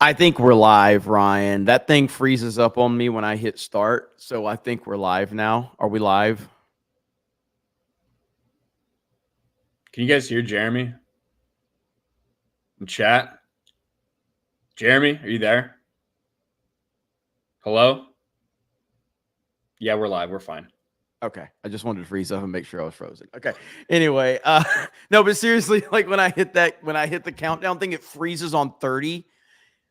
I think we're live, Ryan. That thing freezes up on me when I hit start, so I think we're live now. Are we live? Can you guys hear Jeremy in chat? Jeremy, are you there? Hello? Yeah, we're live. We're fine. Okay. I just wanted to freeze up and make sure I was frozen. Okay. Anyway, no, but seriously, like when I hit the countdown thing, it freezes on 30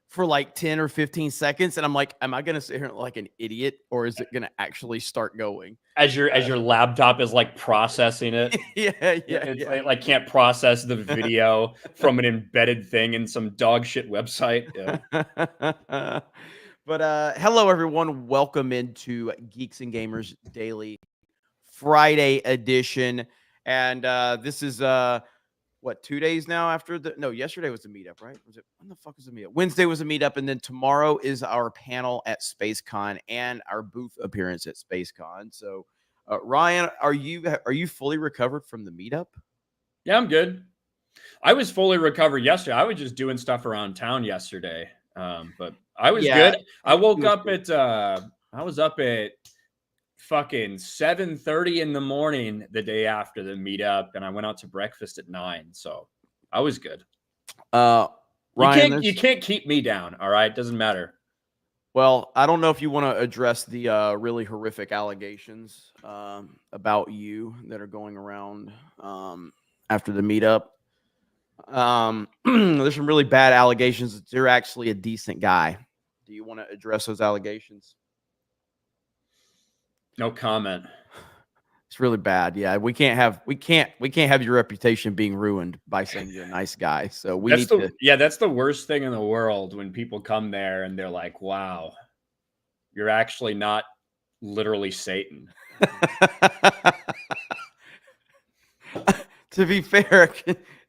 for like 10 or 15 seconds. And I'm like, am I going to sit here like an idiot or is it going to actually start going? As your laptop is like processing it. Yeah. Like can't process the video from an embedded thing in some dog shit website. Yeah. But hello everyone. Welcome into Geeks and Gamers Daily Friday edition. And this is what, 2 days now after yesterday was the meetup, right? When the fuck was the meetup? Wednesday was the meetup, and then tomorrow is our panel at SpaceCon and our booth appearance at SpaceCon. So Ryan, are you fully recovered from the meetup? Yeah, I'm good. I was fully recovered yesterday. I was just doing stuff around town yesterday. But I was good. I woke up at I was up at fucking 7:30 in the morning the day after the meetup, and I went out to breakfast at 9. So I was good. Ryan, you can't keep me down. All right, doesn't matter. Well, I don't know if you want to address the really horrific allegations about you that are going around after the meetup. There's some really bad allegations that you're actually a decent guy. Do you want to address those allegations? No comment. It's really bad. Yeah, we can't have your reputation being ruined by saying you're a nice guy. So that's the worst thing in the world when people come there and they're like, "Wow, you're actually not literally Satan." To be fair,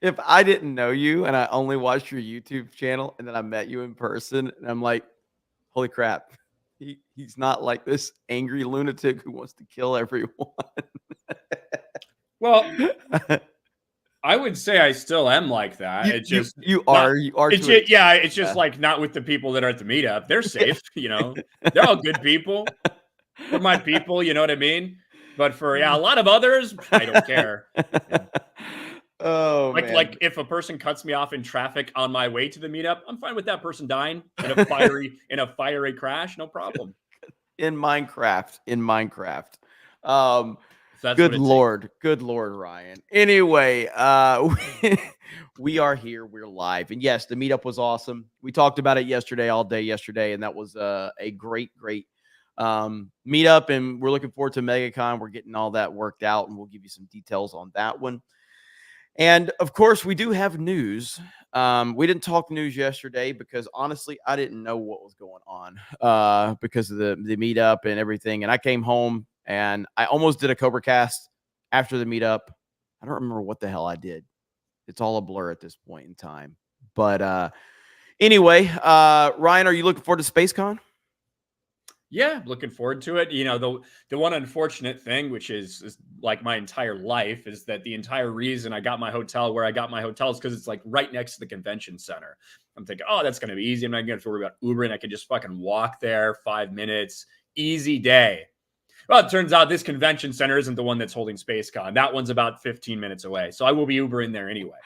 if I didn't know you and I only watched your YouTube channel and then I met you in person and I'm like, holy crap, he's not like this angry lunatic who wants to kill everyone. Well, I would say I still am like that. You are. It's just like not with the people that are at the meetup. They're safe, They're all good people. They're my people, you know what I mean? But for a lot of others, I don't care. Yeah. Oh, like if a person cuts me off in traffic on my way to the meetup, I'm fine with that person dying in a fiery crash, no problem. In Minecraft. Good Lord, Ryan. Anyway, we are here. We're live, and yes, the meetup was awesome. We talked about it all day yesterday, and that was a great meetup. And we're looking forward to MegaCon. We're getting all that worked out, and we'll give you some details on that one. And of course, we do have news. We didn't talk news yesterday because honestly, I didn't know what was going on because of the meetup and everything. And I came home and I almost did a Cobra cast after the meetup. I don't remember what the hell I did. It's all a blur at this point in time. But anyway, Ryan, are you looking forward to SpaceCon? Yeah, looking forward to it. The one unfortunate thing, which is like my entire life, is that the entire reason I got my hotel where I got my hotel is because it's like right next to the convention center. I'm thinking, oh, that's going to be easy. I'm not going to have to worry about Uber, and I can just fucking walk there 5 minutes. Easy day. Well, it turns out this convention center isn't the one that's holding SpaceCon. That one's about 15 minutes away. So I will be Ubering there anyway.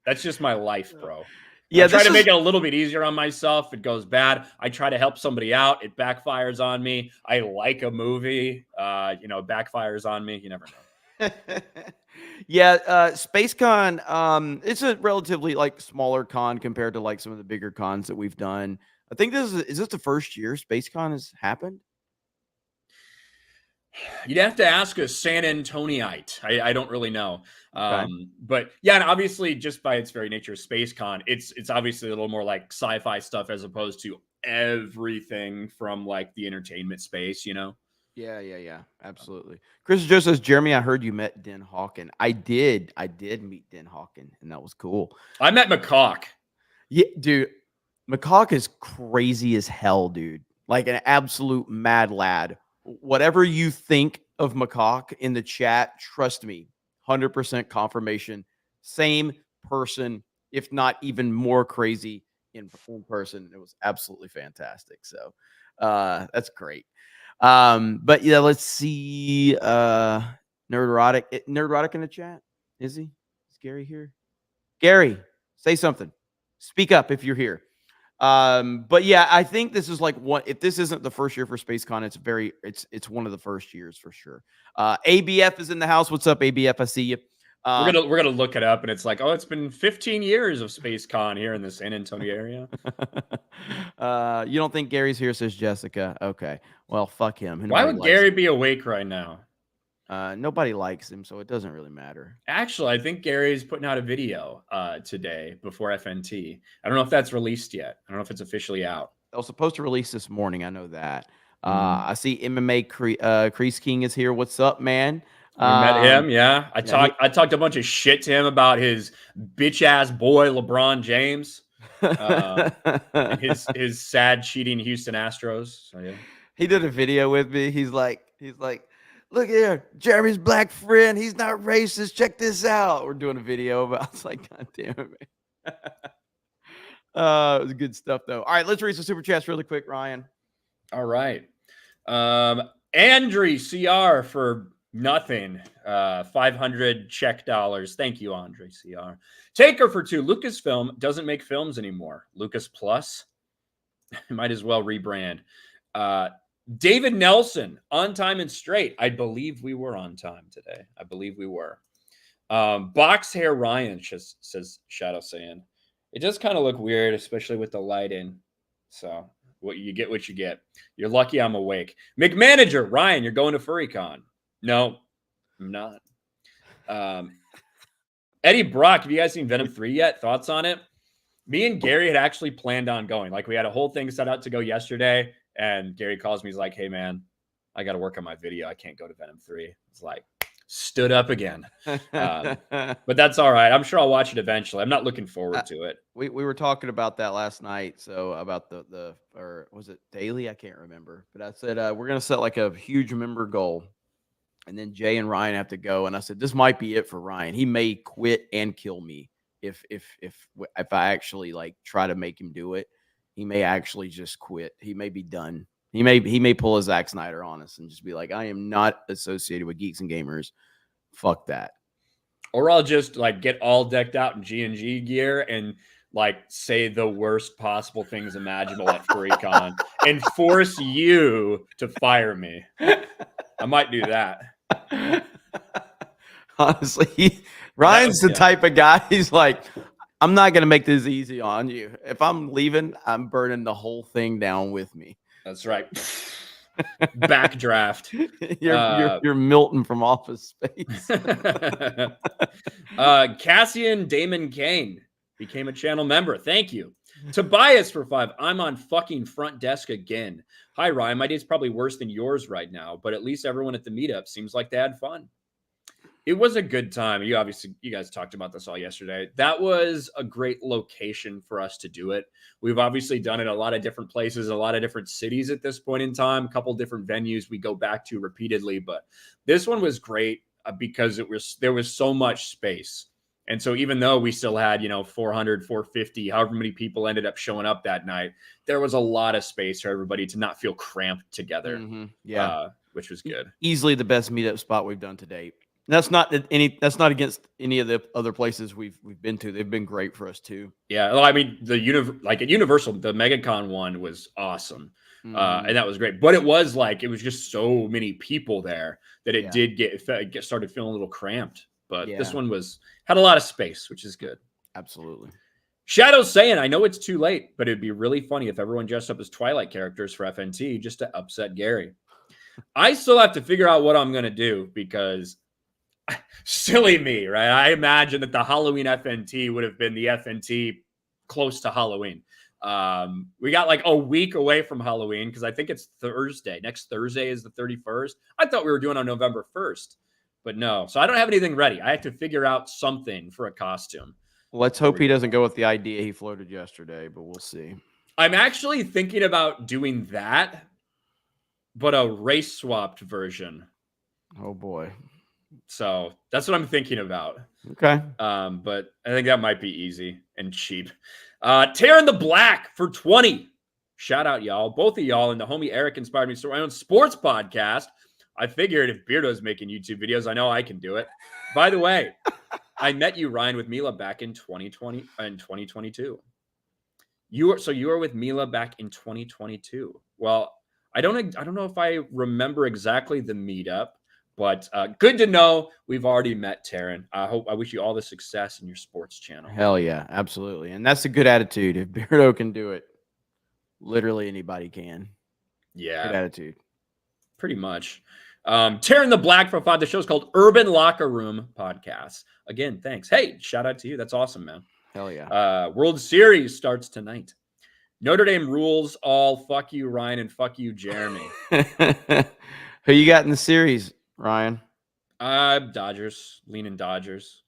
That's just my life, bro. Yeah, I try to make it a little bit easier on myself. It goes bad. I try to help somebody out. It backfires on me. I like a movie. Backfires on me. You never know. Yeah, SpaceCon, it's a relatively like smaller con compared to like some of the bigger cons that we've done. I think is this the first year SpaceCon has happened? You'd have to ask a San Antoniite. I don't really know. Okay. But yeah, and obviously just by its very nature, SpaceCon, it's obviously a little more like sci-fi stuff as opposed to everything from like the entertainment space, Yeah, absolutely. Chris Joe says, Jeremy, I heard you met Den Hawken. I did meet Den Hawken, and that was cool. I met McCawk. Yeah, dude, McCawk is crazy as hell, dude. Like an absolute mad lad. Whatever you think of McCawk in the chat, trust me, 100% confirmation. Same person, if not even more crazy in person. It was absolutely fantastic. So that's great. But yeah, let's see. Nerdotic in the chat. Is he? Is Gary here? Gary, say something. Speak up if you're here. But yeah, I think this is like one. If this isn't the first year for SpaceCon, it's one of the first years for sure. ABF is in the house. What's up, ABF? I see you. We're gonna look it up, and it's like, oh, it's been 15 years of SpaceCon here in the San Antonio area. You don't think Gary's here? Says Jessica. Okay, well, fuck him. Why would Gary be awake right now? Nobody likes him, so it doesn't really matter. Actually, I think Gary's putting out a video today before FNT. I don't know if that's released yet. I don't know if it's officially out. I was supposed to release this morning. I know that. I see MMA Crease King is here. What's up, man? You met him, yeah. I talked a bunch of shit to him about his bitch ass boy LeBron James, and his sad cheating Houston Astros. So, yeah. He did a video with me. He's like, look here, Jeremy's black friend. He's not racist. Check this out. We're doing a video about. It's like, God damn it, man. It was good stuff though. All right, let's read some super chats really quick, Ryan. All right, Andre CR for nothing. 500 Czech dollars. Thank you, Andre CR. Taker for 2. Lucasfilm doesn't make films anymore. Lucas Plus. Might as well rebrand. David Nelson, on time and straight. I believe we were on time today. I believe we were. Box Hair Ryan says Shadow Saiyan. It does kind of look weird, especially with the lighting. So what you get. You're lucky I'm awake. McManager, Ryan, you're going to FurryCon. No, I'm not. Eddie Brock, have you guys seen Venom 3 yet? Thoughts on it? Me and Gary had actually planned on going. Like, we had a whole thing set out to go yesterday, and Gary calls me. He's like, hey, man, I got to work on my video. I can't go to Venom 3. It's like, stood up again. But that's all right. I'm sure I'll watch it eventually. I'm not looking forward to it. We were talking about that last night. So about the or was it daily? I can't remember. But I said we're gonna set like a huge member goal, and then Jay and Ryan have to go. And I said this might be it for Ryan. He may quit and kill me if I actually like try to make him do it. He may actually just quit. He may be done. He may pull a Zack Snyder on us and just be like, I am not associated with Geeks and Gamers. Fuck that. Or I'll just like get all decked out in G&G gear and like say the worst possible things imaginable at FurryCon and force you to fire me. I might do that. Honestly, Ryan's the type of guy. He's like, I'm not going to make this easy on you. If I'm leaving, I'm burning the whole thing down with me. That's right. Backdraft. You're Milton from Office Space. Cassian Damon Kane became a channel member. Thank you. Tobias for 5. I'm on fucking front desk again. Hi, Ryan. My day's probably worse than yours right now, but at least everyone at the meetup seems like they had fun. It was a good time. You guys talked about this all yesterday. That was a great location for us to do it. We've obviously done it a lot of different places, a lot of different cities at this point in time, a couple different venues we go back to repeatedly. But this one was great because there was so much space. And so even though we still had, 400, 450, however many people ended up showing up that night, there was a lot of space for everybody to not feel cramped together. Mm-hmm. Yeah. Which was good. Easily the best meetup spot we've done to date. That's not against any of the other places we've been to. They've been great for us too. Yeah, well, I mean, at Universal, the MegaCon one was awesome, and that was great. But it was just so many people there that it did started feeling a little cramped. But this one had a lot of space, which is good. Absolutely. Shadow's saying, I know it's too late, but it'd be really funny if everyone dressed up as Twilight characters for FNT just to upset Gary. I still have to figure out what I'm gonna do because. Silly me, right? I imagine that the Halloween FNT would have been the FNT close to Halloween. We got like a week away from Halloween because I think it's Thursday. Next Thursday is the 31st. I thought we were doing on November 1st, but no. So I don't have anything ready. I have to figure out something for a costume. Let's hope he doesn't go with the idea he floated yesterday, but we'll see. I'm actually thinking about doing that, but a race swapped version. Oh boy. So that's what I'm thinking about. Okay. But I think that might be easy and cheap. Tearing the Black for 20. Shout out, y'all. Both of y'all and the homie Eric inspired me to start my own sports podcast. I figured if Beardo's making YouTube videos, I know I can do it. By the way, I met you, Ryan, with Mila back in 2020 and 2022. You were with Mila back in 2022. Well, I don't know if I remember exactly the meetup, but good to know we've already met, Taryn. I wish you all the success in your sports channel. Hell yeah, absolutely. And that's a good attitude. If Beardo can do it, literally anybody can. Yeah. Good attitude. Pretty much. Tearing the Black for 5. The show's called Urban Locker Room Podcast. Again, thanks. Hey, shout out to you. That's awesome, man. Hell yeah. World Series starts tonight. Notre Dame rules all. Fuck you, Ryan, and fuck you, Jeremy. Who you got in the series, Ryan? Dodgers. Leaning Dodgers.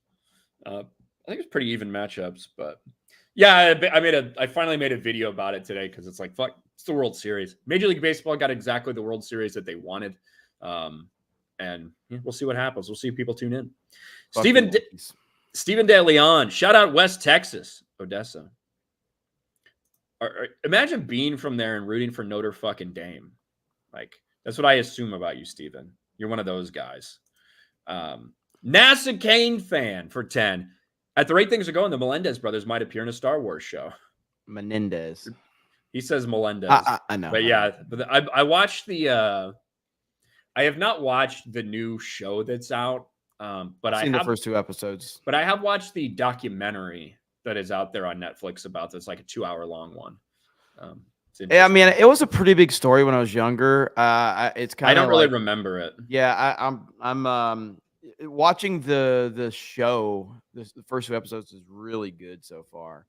I think it's pretty even matchups, but yeah, I finally made a video about it today because it's like, fuck, it's the World Series. Major League Baseball got exactly the World Series that they wanted. And yeah, we'll see what happens. We'll see if people tune in. Stephen De Leon, shout out West Texas, Odessa. Imagine being from there and rooting for Notre fucking Dame. Like, that's what I assume about you, Stephen. You're one of those guys. NASA Kane fan for 10. At the rate things are going, the Melendez brothers might appear in a Star Wars show. Menendez. He says Melendez. I know. But yeah, but I watched the I have not watched the new show that's out. But I've seen the first 2 episodes. But I have watched the documentary that is out there on Netflix about this, like a 2-hour-long one. Yeah, I mean, it was a pretty big story when I was younger. It's kind of I don't really remember it. Yeah, I'm watching the show. The first 2 episodes is really good so far.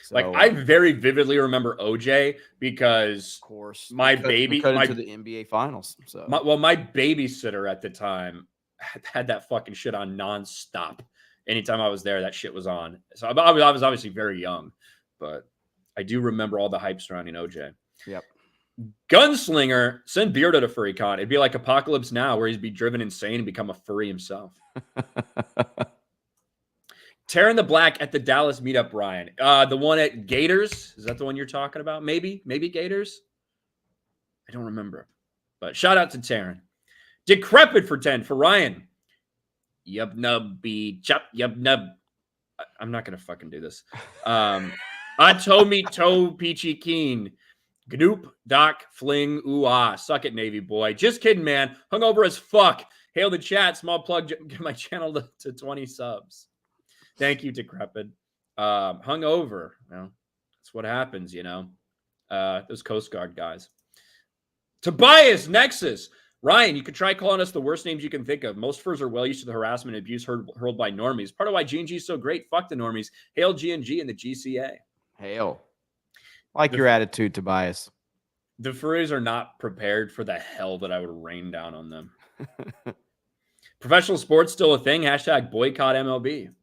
So, like, I very vividly remember OJ because, of course, my baby cut into the NBA Finals. So, my babysitter at the time had that fucking shit on nonstop. Anytime I was there, that shit was on. So I was obviously very young, but I do remember all the hype surrounding OJ. Yep. Gunslinger, send Beardo to FurryCon. It'd be like Apocalypse Now, where he'd be driven insane and become a furry himself. Tearing the Black at the Dallas meetup, Ryan. The one at Gators. Is that the one you're talking about? Maybe Gators. I don't remember. But shout out to Taryn. Decrepit for 10 for Ryan. Yub nub be chop yub nub. I'm not gonna fucking do this. Atomi to peachy keen. Gnoop doc fling ooh ah. Suck it, Navy boy. Just kidding, man. Hungover as fuck. Hail the chat. Small plug. Get my channel to 20 subs. Thank you, Decrepit. Hungover. Well, that's what happens, you know. Those Coast Guard guys. Tobias Nexus. Ryan, you could try calling us the worst names you can think of. Most furs are well used to the harassment and abuse hurled by normies. Part of why G&G is so great. Fuck the normies. Hail G&G and the GCA. Hail. I like your attitude, Tobias. The furries are not prepared for the hell that I would rain down on them. Professional sports still a thing. Hashtag boycott MLB.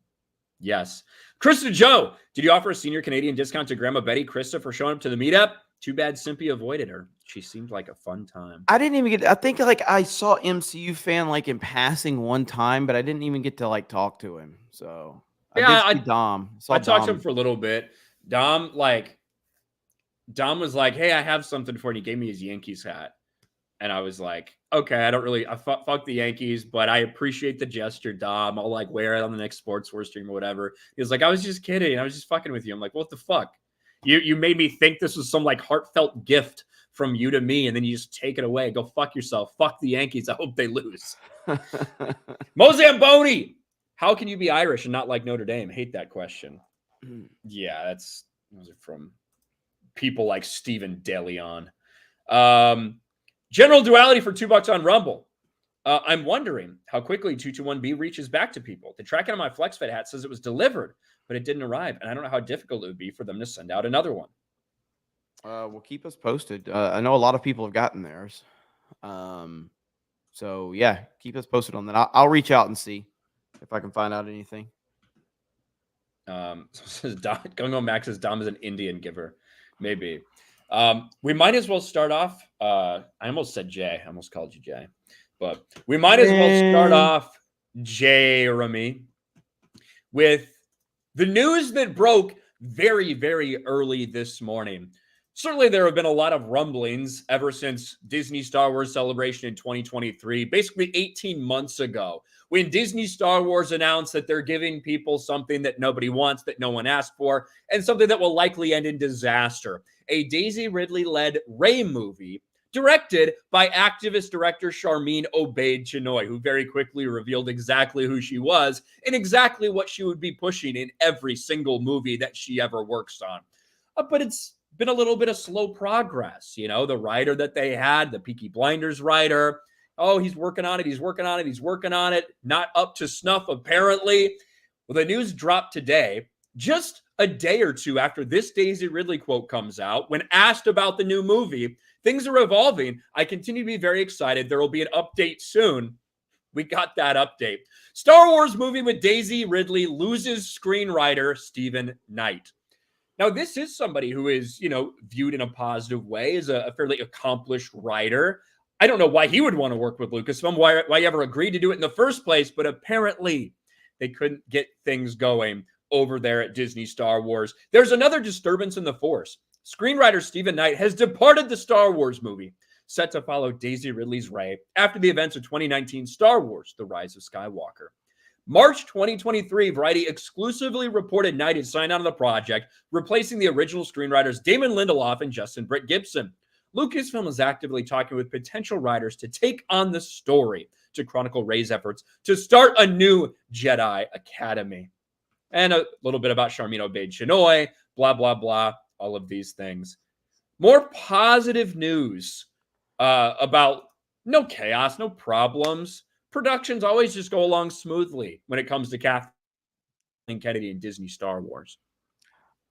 Yes. Krista Joe, did you offer a senior Canadian discount to Grandma Betty Krista for showing up to the meetup? Too bad Simpy avoided her. She seemed like a fun time. I didn't even get. I think like I saw MCU fan like in passing one time, but I didn't even get to like talk to him. So yeah, I did see Dom. I talked to him for a little bit. Dom was like, "Hey, I have something for you." He gave me his Yankees hat, and I was like, "Okay, I fuck the Yankees, but I appreciate the gesture, Dom. I'll like wear it on the next Sports Wars stream or whatever." He was like, "I was just kidding. I was just fucking with you." I'm like, "What the fuck? You made me think this was some like heartfelt gift from you to me, and then you just take it away. Go fuck yourself. Fuck the Yankees. I hope they lose." Mozamboni, how can you be Irish and not like Notre Dame? Hate that question. Yeah, those are from people like Stephen De Leon. General Duality for $2 on Rumble. I'm wondering how quickly 221B reaches back to people. The tracking on my FlexFed hat says it was delivered, but it didn't arrive, and I don't know how difficult it would be for them to send out another one. Well, keep us posted. I know a lot of people have gotten theirs. So yeah, keep us posted on that. I'll reach out and see if I can find out anything. Says Gungo Max says Dom is an Indian giver. Maybe. We might as well start off. I almost said Jay. I almost called you Jay. But we might as well start off, Jeremy, with the news that broke very, very early this morning. Certainly, there have been a lot of rumblings ever since Disney Star Wars Celebration in 2023, basically 18 months ago, when Disney Star Wars announced that they're giving people something that nobody wants, that no one asked for, and something that will likely end in disaster. A Daisy Ridley-led Rey movie directed by activist director Sharmeen Obaid-Chinoy, who very quickly revealed exactly who she was and exactly what she would be pushing in every single movie that she ever works on. But it's been a little bit of slow progress. You know, the writer that they had, the Peaky Blinders writer, oh, he's working on it, he's working on it, he's working on it, not up to snuff, apparently. Well, the news dropped today, just a day or two after this Daisy Ridley quote comes out. When asked about the new movie, things are evolving. I continue to be very excited. There will be an update soon. We got that update. Star Wars movie with Daisy Ridley loses screenwriter Stephen Knight. Now, this is somebody who is, you know, viewed in a positive way as a fairly accomplished writer. I don't know why he would want to work with Lucasfilm, why he ever agreed to do it in the first place, but apparently they couldn't get things going over there at Disney Star Wars. There's another disturbance in the force. Screenwriter Stephen Knight has departed the Star Wars movie, set to follow Daisy Ridley's Rey after the events of 2019 Star Wars: The Rise of Skywalker. March 2023, Variety exclusively reported Knight had signed on to the project, replacing the original screenwriters Damon Lindelof and Justin Britt Gibson. Lucasfilm is actively talking with potential writers to take on the story to chronicle Rey's efforts to start a new Jedi Academy. And a little bit about Sharmeen Obaid-Chinoy, blah, blah, blah, all of these things. More positive news about no chaos, no problems. Productions always just go along smoothly when it comes to Kathleen Kennedy and Disney Star Wars.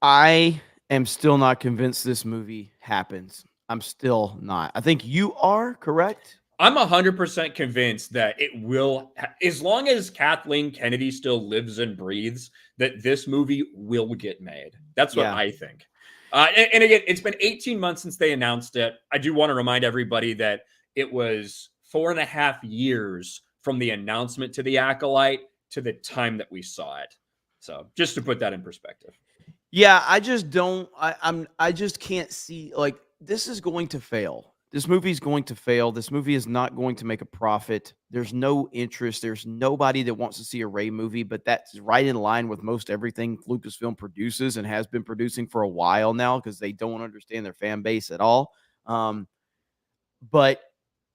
I am still not convinced this movie happens. I'm still not. I think you are, correct? I'm 100% convinced that it will, as long as Kathleen Kennedy still lives and breathes, that this movie will get made. That's what I think. And again, it's been 18 months since they announced it. I do want to remind everybody that it was 4.5 years from the announcement to the Acolyte to the time that we saw it. So just to put that in perspective. Yeah, I just don't. I just can't see, like, this is going to fail. This movie is going to fail. This movie is not going to make a profit. There's no interest. There's nobody that wants to see a Rey movie, but that's right in line with most everything Lucasfilm produces and has been producing for a while now because they don't understand their fan base at all. But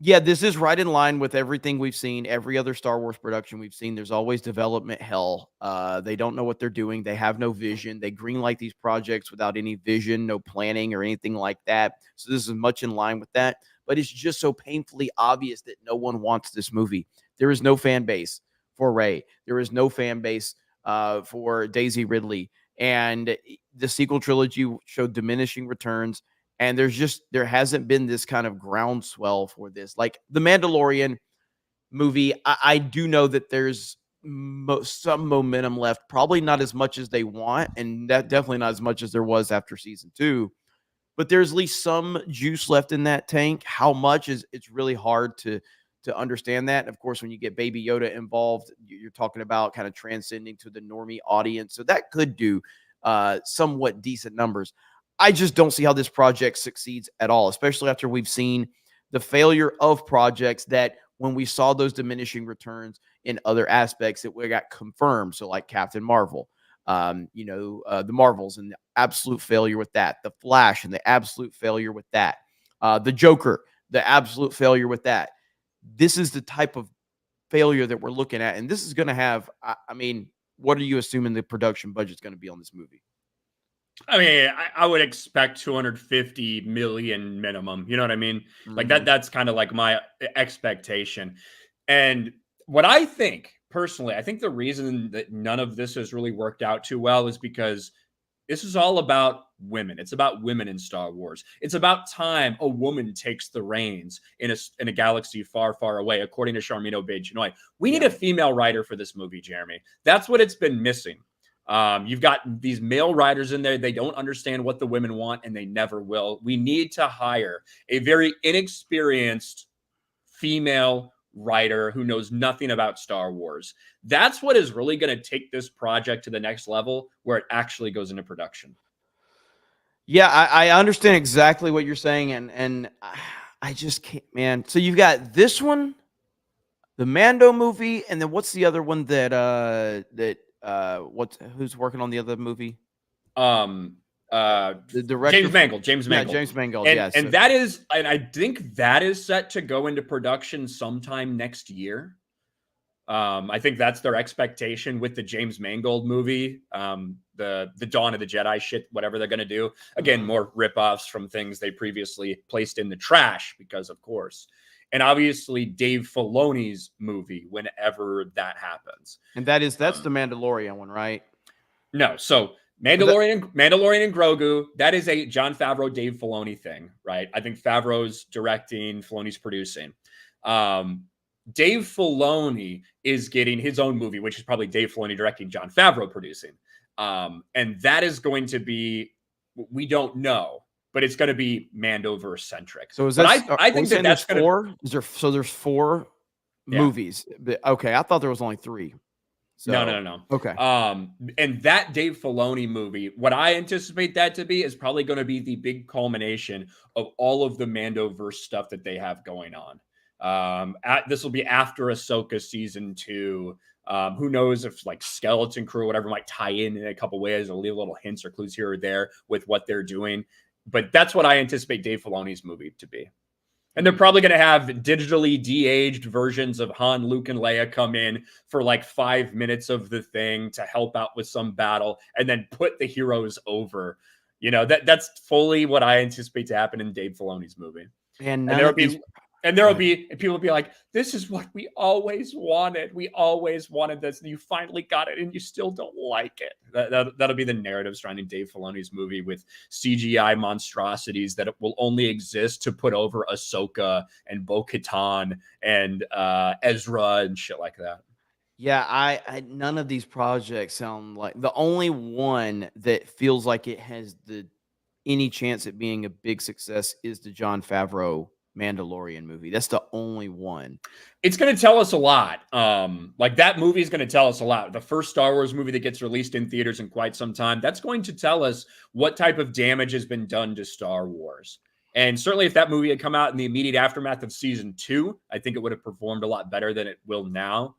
yeah, this is right in line with everything we've seen, every other Star Wars production we've seen. There's always development hell. They don't know what they're doing. They have no vision. They greenlight these projects without any vision, no planning or anything like that. So this is much in line with that. But it's just so painfully obvious that no one wants this movie. There is no fan base for Rey. There is no fan base for Daisy Ridley. And the sequel trilogy showed diminishing returns. And there hasn't been this kind of groundswell for this. Like the Mandalorian movie, I do know that there's some momentum left, probably not as much as they want, and that definitely not as much as there was after season 2. But there's at least some juice left in that tank. How much is it's really hard to understand that. And of course, when you get Baby Yoda involved, you're talking about kind of transcending to the normie audience. So that could do somewhat decent numbers. I just don't see how this project succeeds at all, especially after we've seen the failure of projects that when we saw those diminishing returns in other aspects that we got confirmed. So like Captain Marvel, the Marvels and the absolute failure with that, the Flash and the absolute failure with that, the Joker, the absolute failure with that. This is the type of failure that we're looking at. And this is going to have, I mean, what are you assuming the production budget is going to be on this movie? I mean, I would expect 250 million minimum. You know what I mean? Like that's kind of like my expectation. And what I think personally, I think the reason that none of this has really worked out too well is because this is all about women. It's about women in Star Wars. It's about time a woman takes the reins in a galaxy far, far away, according to Sharmeen Obaid-Chinoy. We need a female writer for this movie, Jeremy. That's what it's been missing. You've got these male writers in there. They don't understand what the women want, and they never will. We need to hire a very inexperienced female writer who knows nothing about Star Wars. That's what is really going to take this project to the next level where it actually goes into production. Yeah, I understand exactly what you're saying, and I just can't, man. So you've got this one, the Mando movie, and then what's the other one who's working on the other movie? Um, The director, James Mangold. James yeah, Mangold. James Mangold. Yes, And that is, and I think that is set to go into production sometime next year. I think that's their expectation with the James Mangold movie, the Dawn of the Jedi shit, whatever they're going to do. Again, more ripoffs from things they previously placed in the trash, because of course. And obviously Dave Filoni's movie whenever that happens. and that's the Mandalorian one, right? No, so Mandalorian and Grogu, that is a Jon Favreau, Dave Filoni thing, right? I think Favreau's directing, Filoni's producing. Dave Filoni is getting his own movie, which is probably Dave Filoni directing, Jon Favreau producing. And that is going to be, we don't know, but it's going to be Mandoverse centric. So is that? I think that's going to. Four? There's four movies. Okay, I thought there was only three. So, No. Okay. And that Dave Filoni movie, what I anticipate that to be is probably going to be the big culmination of all of the Mandoverse stuff that they have going on. This will be after Ahsoka season 2. Who knows if like Skeleton Crew or whatever might tie in a couple ways or leave little hints or clues here or there with what they're doing. But that's what I anticipate Dave Filoni's movie to be. And they're probably going to have digitally de-aged versions of Han, Luke, and Leia come in for like 5 minutes of the thing to help out with some battle and then put the heroes over. You know, that's fully what I anticipate to happen in Dave Filoni's movie. And people will be like, this is what we always wanted. We always wanted this. And you finally got it and you still don't like it. That'll be the narrative surrounding Dave Filoni's movie, with CGI monstrosities that will only exist to put over Ahsoka and Bo-Katan and Ezra and shit like that. Yeah, I none of these projects sound like, the only one that feels like it has any chance at being a big success is the Jon Favreau Mandalorian movie. That's the only one. It's going to tell us a lot. Like that movie is going to tell us a lot. The first Star Wars movie that gets released in theaters in quite some time, that's going to tell us what type of damage has been done to Star Wars. And certainly if that movie had come out in the immediate aftermath of season 2, I think it would have performed a lot better than it will now.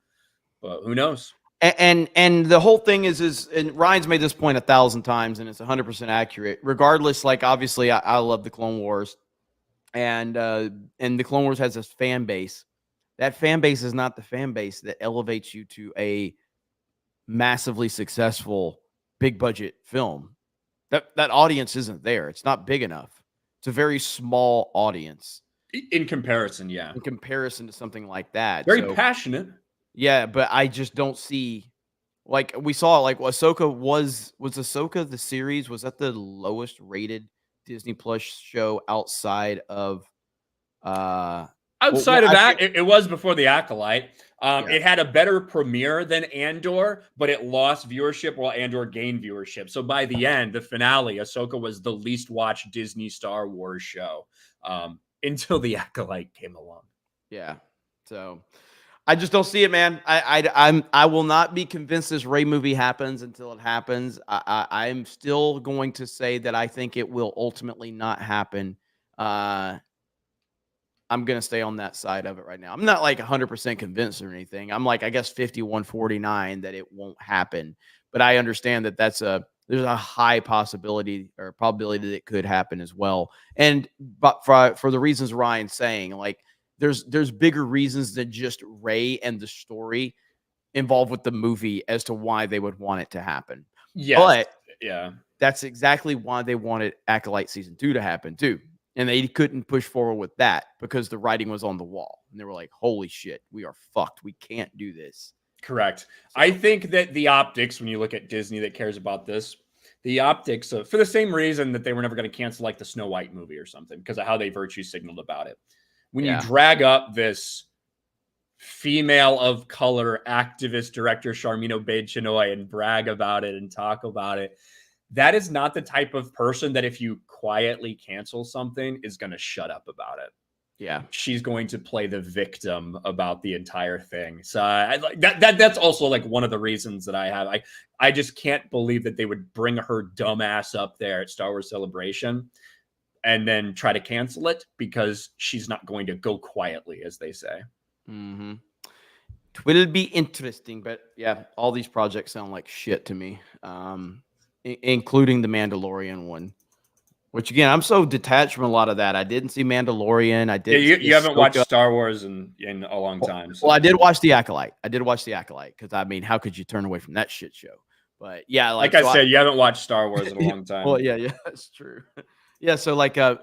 But who knows? And the whole thing is and Ryan's made this point 1,000 times, and it's 100% accurate. Regardless, like obviously I love the Clone Wars, and the Clone Wars has this fan base. That fan base is not the fan base that elevates you to a massively successful big budget film. That audience isn't there. It's not big enough. It's a very small audience in comparison. Yeah, in comparison to something like that. Very passionate. Yeah, but I just don't see, like we saw, like Ahsoka was Ahsoka the series, was that the lowest rated Disney Plus show outside of it was before the Acolyte. It had a better premiere than Andor, but it lost viewership while Andor gained viewership. So by the end, the finale, Ahsoka was the least watched Disney Star Wars show until the Acolyte came along. Yeah, so I just don't see it, man. I will not be convinced this Rey movie happens until it happens. I'm still going to say that I think it will ultimately not happen. I'm going to stay on that side of it right now. I'm not like 100% convinced or anything. I'm like, I guess 51-49 that it won't happen. But I understand that there's a high possibility or probability that it could happen as well. But for the reasons Ryan's saying, like, there's bigger reasons than just Rey and the story involved with the movie as to why they would want it to happen. Yes. But yeah, that's exactly why they wanted Acolyte season 2 to happen too. And they couldn't push forward with that because the writing was on the wall. And they were like, holy shit, we are fucked. We can't do this. Correct. So, I think that the optics, when you look at Disney that cares about this, the optics for the same reason that they were never going to cancel like the Snow White movie or something, because of how they virtue signaled about it. When you drag up this female of color activist director, Sharmeen Obaid-Chinoy, and brag about it and talk about it, that is not the type of person that if you quietly cancel something is going to shut up about it. Yeah. she's going to play the victim about the entire thing. So I like that's also like one of the reasons that I have. I just can't believe that they would bring her dumb ass up there at Star Wars Celebration and then try to cancel it because she's not going to go quietly, as they say. Mm-hmm. It will be interesting, but yeah, all these projects sound like shit to me, including the Mandalorian one. Which again, I'm so detached from a lot of that. I didn't see Mandalorian. I Yeah, didn't see you haven't watched Ahsoka. Star Wars in a long time. So. Well, I did watch The Acolyte. I did watch The Acolyte because I mean, how could you turn away from that shit show? But yeah, Like like I so. said, you haven't watched Star Wars in a long time. Well, yeah, that's true. Yeah, so like the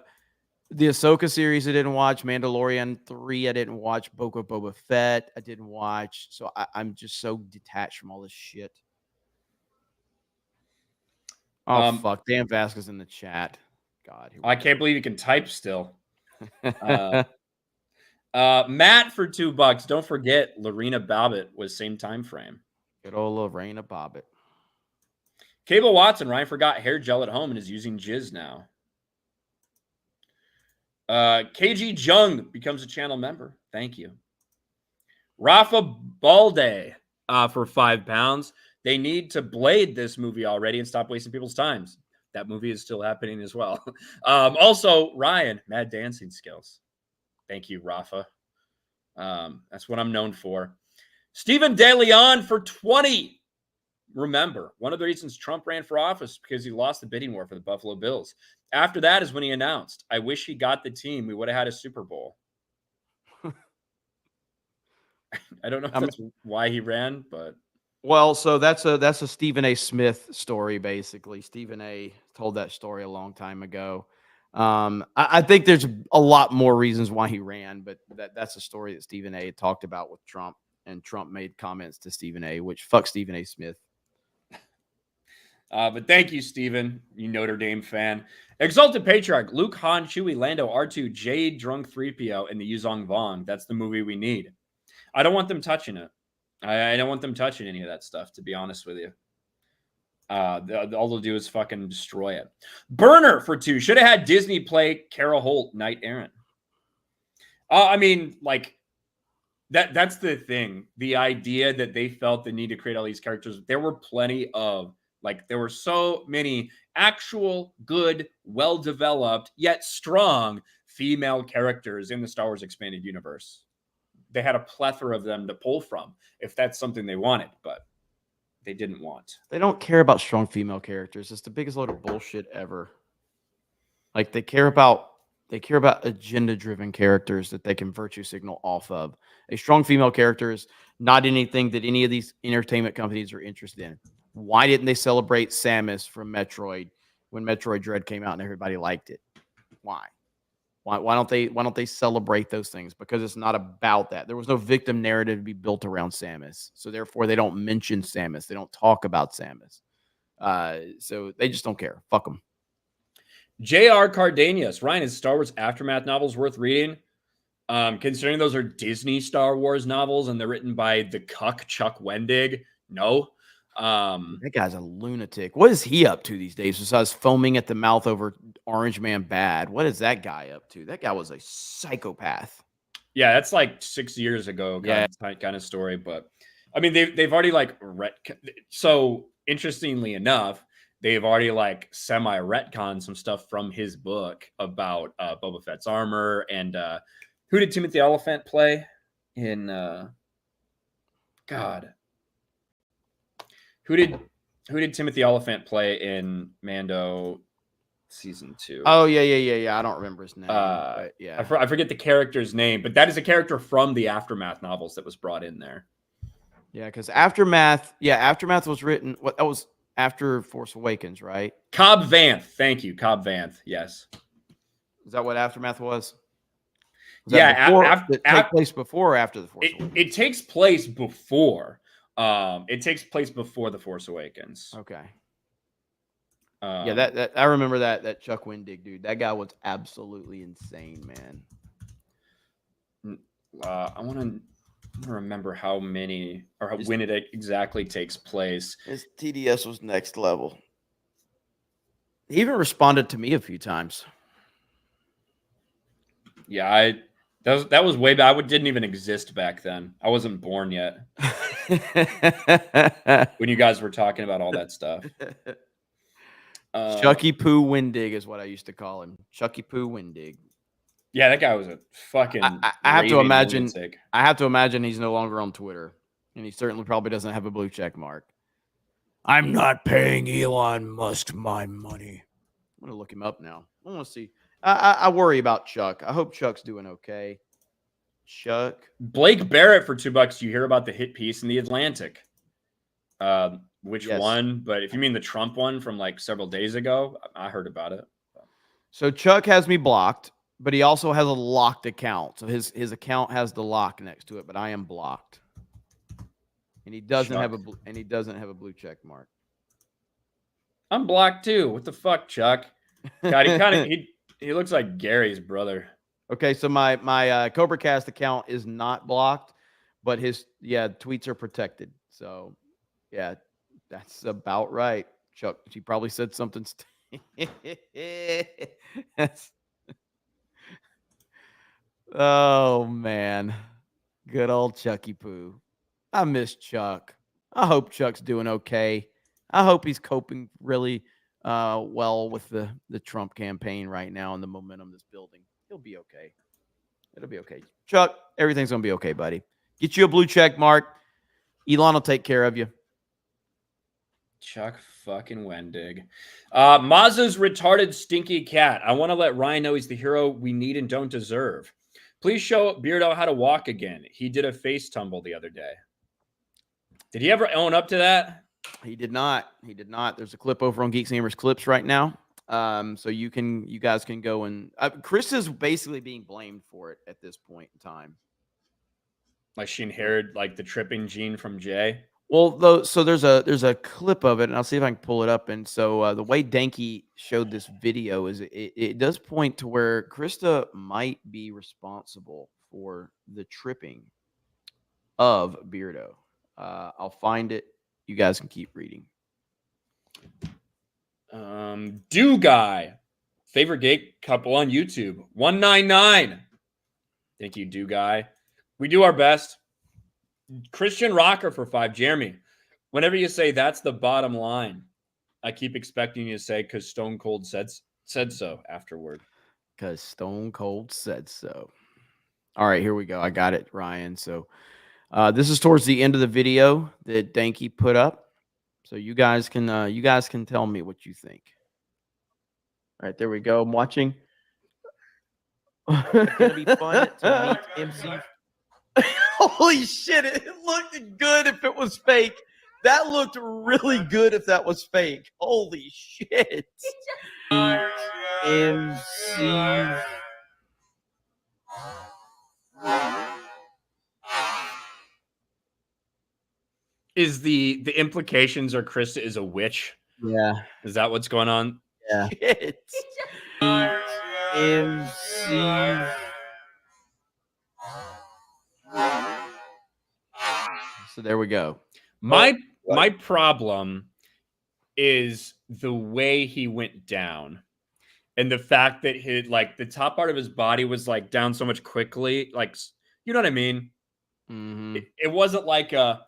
Ahsoka series I didn't watch, Mandalorian 3 I didn't watch, Boba Fett I didn't watch. So I'm just so detached from all this shit. Oh fuck, Dan Vasquez in the chat. God, I can't believe you can type still. Matt for $2. Don't forget, Lorena Bobbitt was same time frame. Good old Lorena Bobbitt. Cable Watson, Ryan forgot hair gel at home and is using jizz now. KG Jung becomes a channel member. Thank you. Rafa Balde for £5. They need to blade this movie already and stop wasting people's times. That movie is still happening as well. Also, Ryan, mad dancing skills. Thank you, Rafa. That's what I'm known for. Stephen De Leon for 20. Remember, one of the reasons Trump ran for office because he lost the bidding war for the Buffalo Bills. After that is when he announced, I wish he got the team. We would have had a Super Bowl. I don't know if that's why he ran, but. Well, so that's a Stephen A. Smith story, basically. Stephen A. told that story a long time ago. I think there's a lot more reasons why he ran, but that's a story that Stephen A. talked about with Trump, and Trump made comments to Stephen A., which fuck Stephen A. Smith. But thank you, Stephen, you Notre Dame fan. Exalted Patriarch, Luke, Han, Chewie, Lando, R2, Jade, Drunk 3PO, and the Yuzong Vong. That's the movie we need. I don't want them touching it. I don't want them touching any of that stuff, to be honest with you. All they'll do is fucking destroy it. Burner for 2. Should have had Disney play Carol Holt, Knight Errant. I mean, like, that's the thing. The idea that they felt the need to create all these characters. There were plenty of, like, there were so many actual, good, well-developed, yet strong female characters in the Star Wars Expanded Universe. They had a plethora of them to pull from if that's something they wanted, but they didn't want. They don't care about strong female characters. It's the biggest load of bullshit ever. Like they care about agenda-driven characters that they can virtue signal off of. A strong female character is not anything that any of these entertainment companies are interested in. Why didn't they celebrate Samus from Metroid when Metroid Dread came out and everybody liked it? Why? Why don't they celebrate those things? Because it's not about that. There was no victim narrative to be built around Samus. So therefore they don't mention Samus. They don't talk about Samus. So they just don't care. Fuck them. J.R. Cardenas, Ryan, is Star Wars Aftermath novels worth reading? Considering those are Disney Star Wars novels and they're written by the cuck Chuck Wendig, no. That guy's a lunatic. What is he up to these days besides foaming at the mouth over Orange Man Bad? What is that guy up to? That guy was a psychopath. Yeah, that's like 6 years ago kind of story. But I mean, they've already like so interestingly enough, they've already like semi-retconned some stuff from his book about Boba Fett's armor. And who did Timothy Oliphant play in God? Who did Timothy Oliphant play in Mando season 2? Oh yeah. I don't remember his name. But yeah, I forget the character's name, but that is a character from the Aftermath novels that was brought in there. Yeah, because Aftermath was written. What that was after Force Awakens, right? Cobb Vanth, thank you, Cobb Vanth. Yes, is that what Aftermath was? Take place before or after the Force Awakens? It takes place before. It takes place before the Force Awakens. Okay. Yeah, that I remember that Chuck Wendig dude. That guy was absolutely insane, man. I want to remember how many or when it exactly takes place. His TDS was next level. He even responded to me a few times. Yeah, That was way back. I didn't even exist back then. I wasn't born yet when you guys were talking about all that stuff. Chucky Poo Windig is what I used to call him. Chucky Poo Windig. Yeah, that guy was a fucking I have to raving imagine. lunatic. I have to imagine he's no longer on Twitter, and he certainly probably doesn't have a blue check mark. I'm not paying Elon Musk my money. I'm gonna look him up now. I want to see. I worry about Chuck. I hope Chuck's doing okay. Chuck. Blake Barrett for $2. You hear about the hit piece in the Atlantic. Which Yes. one? But if you mean the Trump one from like several days ago, I heard about it. So Chuck has me blocked, but he also has a locked account. So his account has the lock next to it, but I am blocked. And he doesn't have a blue check mark. I'm blocked too. What the fuck, Chuck? God, he looks like Gary's brother. Okay, so my Cobra Cast account is not blocked, but his tweets are protected. So yeah, that's about right. Chuck, she probably said something. Oh man, good old Chucky Poo. I miss Chuck. I hope Chuck's doing okay. I hope he's coping really well with the Trump campaign right now and the momentum that's building. He'll be okay. It'll be okay. Chuck, everything's going to be okay, buddy. Get you a blue check mark. Elon will take care of you. Chuck fucking Wendig. Mazza's retarded stinky cat. I want to let Ryan know he's the hero we need and don't deserve. Please show Beardo how to walk again. He did a face tumble the other day. Did he ever own up to that? He did not. He did not. There's a clip over on Geeks Gamers Clips right now. So you guys can go and Chris is basically being blamed for it at this point in time. Like she inherited like the tripping gene from Jay. Well, so there's a clip of it, and I'll see if I can pull it up. And so the way Danky showed this video is it does point to where Krista might be responsible for the tripping of Beardo. I'll find it. You guys can keep reading. Do Guy, favorite gay couple on YouTube, 199. Thank you, Do Guy. We do our best. Christian Rocker for 5. Jeremy, whenever you say that's the bottom line, I keep expecting you to say because Stone Cold said so afterward. Because Stone Cold said so. All right, here we go. I got it, Ryan. So this is towards the end of the video that Danky put up. So you guys can tell me what you think. All right, there we go. I'm watching. It's gonna be fun to meet MC. Holy shit! It looked good if it was fake. That looked really good if that was fake. Holy shit! MC. Is the implications are Krista is a witch? Yeah. Is that what's going on? Yeah. Shit. MC. So there we go. My problem is the way he went down. And the fact that the top part of his body was like down so much quickly, like, you know what I mean? Mm-hmm. It wasn't like a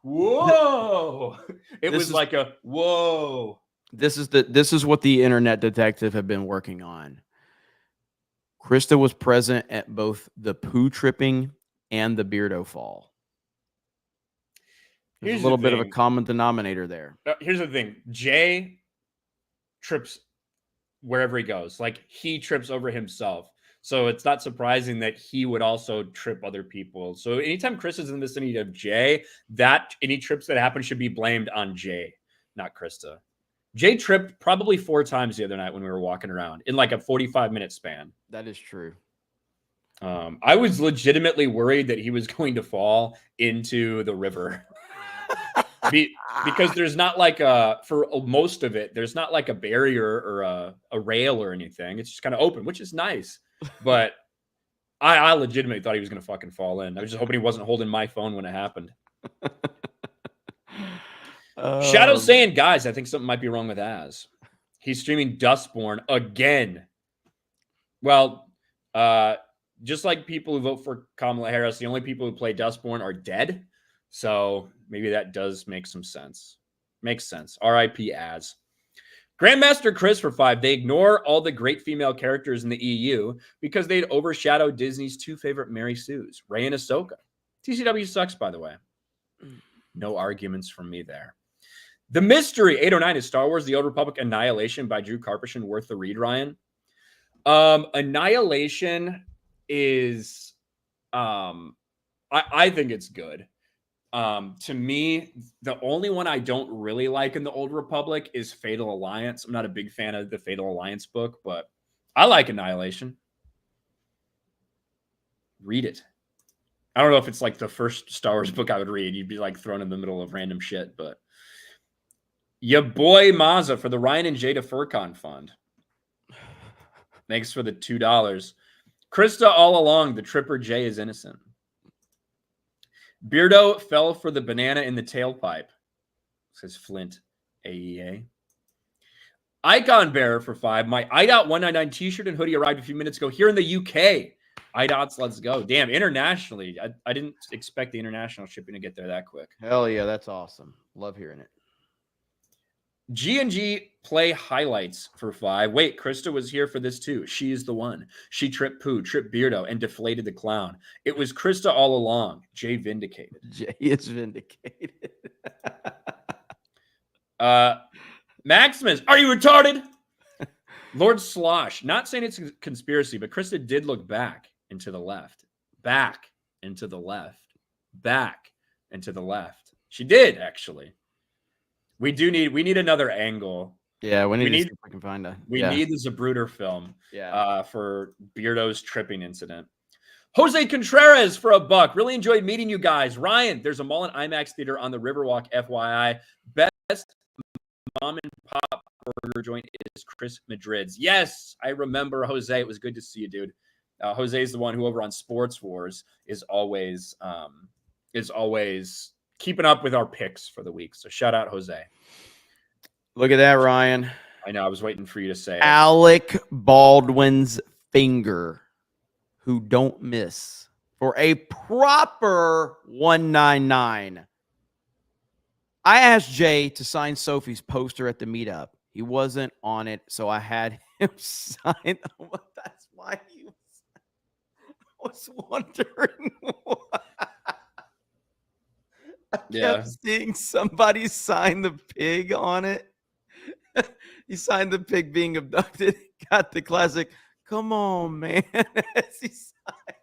whoa. It was like a whoa. This is what the internet detective have been working on. Krista was present at both the poo tripping and the Beardo fall. There's a little bit of a common denominator there. Here's the thing. Jay trips wherever he goes. Like, he trips over himself. So it's not surprising that he would also trip other people. So anytime Chris is in the vicinity of Jay, any trips that happen should be blamed on Jay, not Krista. Jay tripped probably 4 times the other night when we were walking around in like a 45-minute span. That is true. I was legitimately worried that he was going to fall into the river. Because there's not like for most of it, there's not like a barrier or a rail or anything. It's just kind of open, which is nice. But I legitimately thought he was going to fucking fall in. I was just hoping he wasn't holding my phone when it happened. Shadow saying, guys, I think something might be wrong with Az. He's streaming Dustborn again. Well, just like people who vote for Kamala Harris, the only people who play Dustborn are dead. So maybe that does make some sense. Makes sense. R.I.P. Az. Grandmaster Chris for 5. They ignore all the great female characters in the EU because they'd overshadow Disney's 2 favorite Mary Sues, Rey and Ahsoka. TCW sucks, by the way. No arguments from me there. The Mystery 809 is Star Wars: The Old Republic Annihilation by Drew Karpyshyn worth the read, Ryan? Annihilation is I think it's good. To me, the only one I don't really like in the Old Republic is Fatal Alliance. I'm not a big fan of the Fatal Alliance book, but I like Annihilation. Read it. I don't know if it's like the first Star Wars book I would read. You'd be like thrown in the middle of random shit, but your boy Mazza for the Ryan and Jada Furcon Fund. Thanks for the $2. Krista all along, the Tripper J is innocent. Beardo fell for the banana in the tailpipe, says Flint AEA. Icon Bearer for 5. My IDOT 199 t-shirt and hoodie arrived a few minutes ago here in the UK. IDOTs, let's go. Damn, internationally. I didn't expect the international shipping to get there that quick. Hell yeah, that's awesome. Love hearing it. G&G play highlights for 5. Wait, Krista was here for this too. She is the one. She tripped Pooh, tripped Beardo, and deflated the clown. It was Krista all along. Jay vindicated. Jay is vindicated. Maximus, are you retarded? Lord Slosh, not saying it's a conspiracy, but Krista did look back and to the left. Back and to the left. Back and to the left. She did, actually. We need another angle. Yeah, we need to see if we can find a. We need the Zapruder film. Yeah. For Beardo's tripping incident. Jose Contreras for $1. Really enjoyed meeting you guys. Ryan, there's a mall and IMAX theater on the Riverwalk, FYI. Best mom and pop burger joint is Chris Madrid's. Yes, I remember Jose. It was good to see you, dude. Jose is the one who over on Sports Wars is always keeping up with our picks for the week. So shout out Jose. Look at that, Ryan. I know. I was waiting for you to say it. Alec Baldwin's finger, who don't miss, for a proper 199. I asked Jay to sign Sophie's poster at the meetup. He wasn't on it, so I had him sign. That's why he was. I was wondering why. I kept seeing somebody sign the pig on it. He signed the pig being abducted. Got the classic, come on, man. As he signed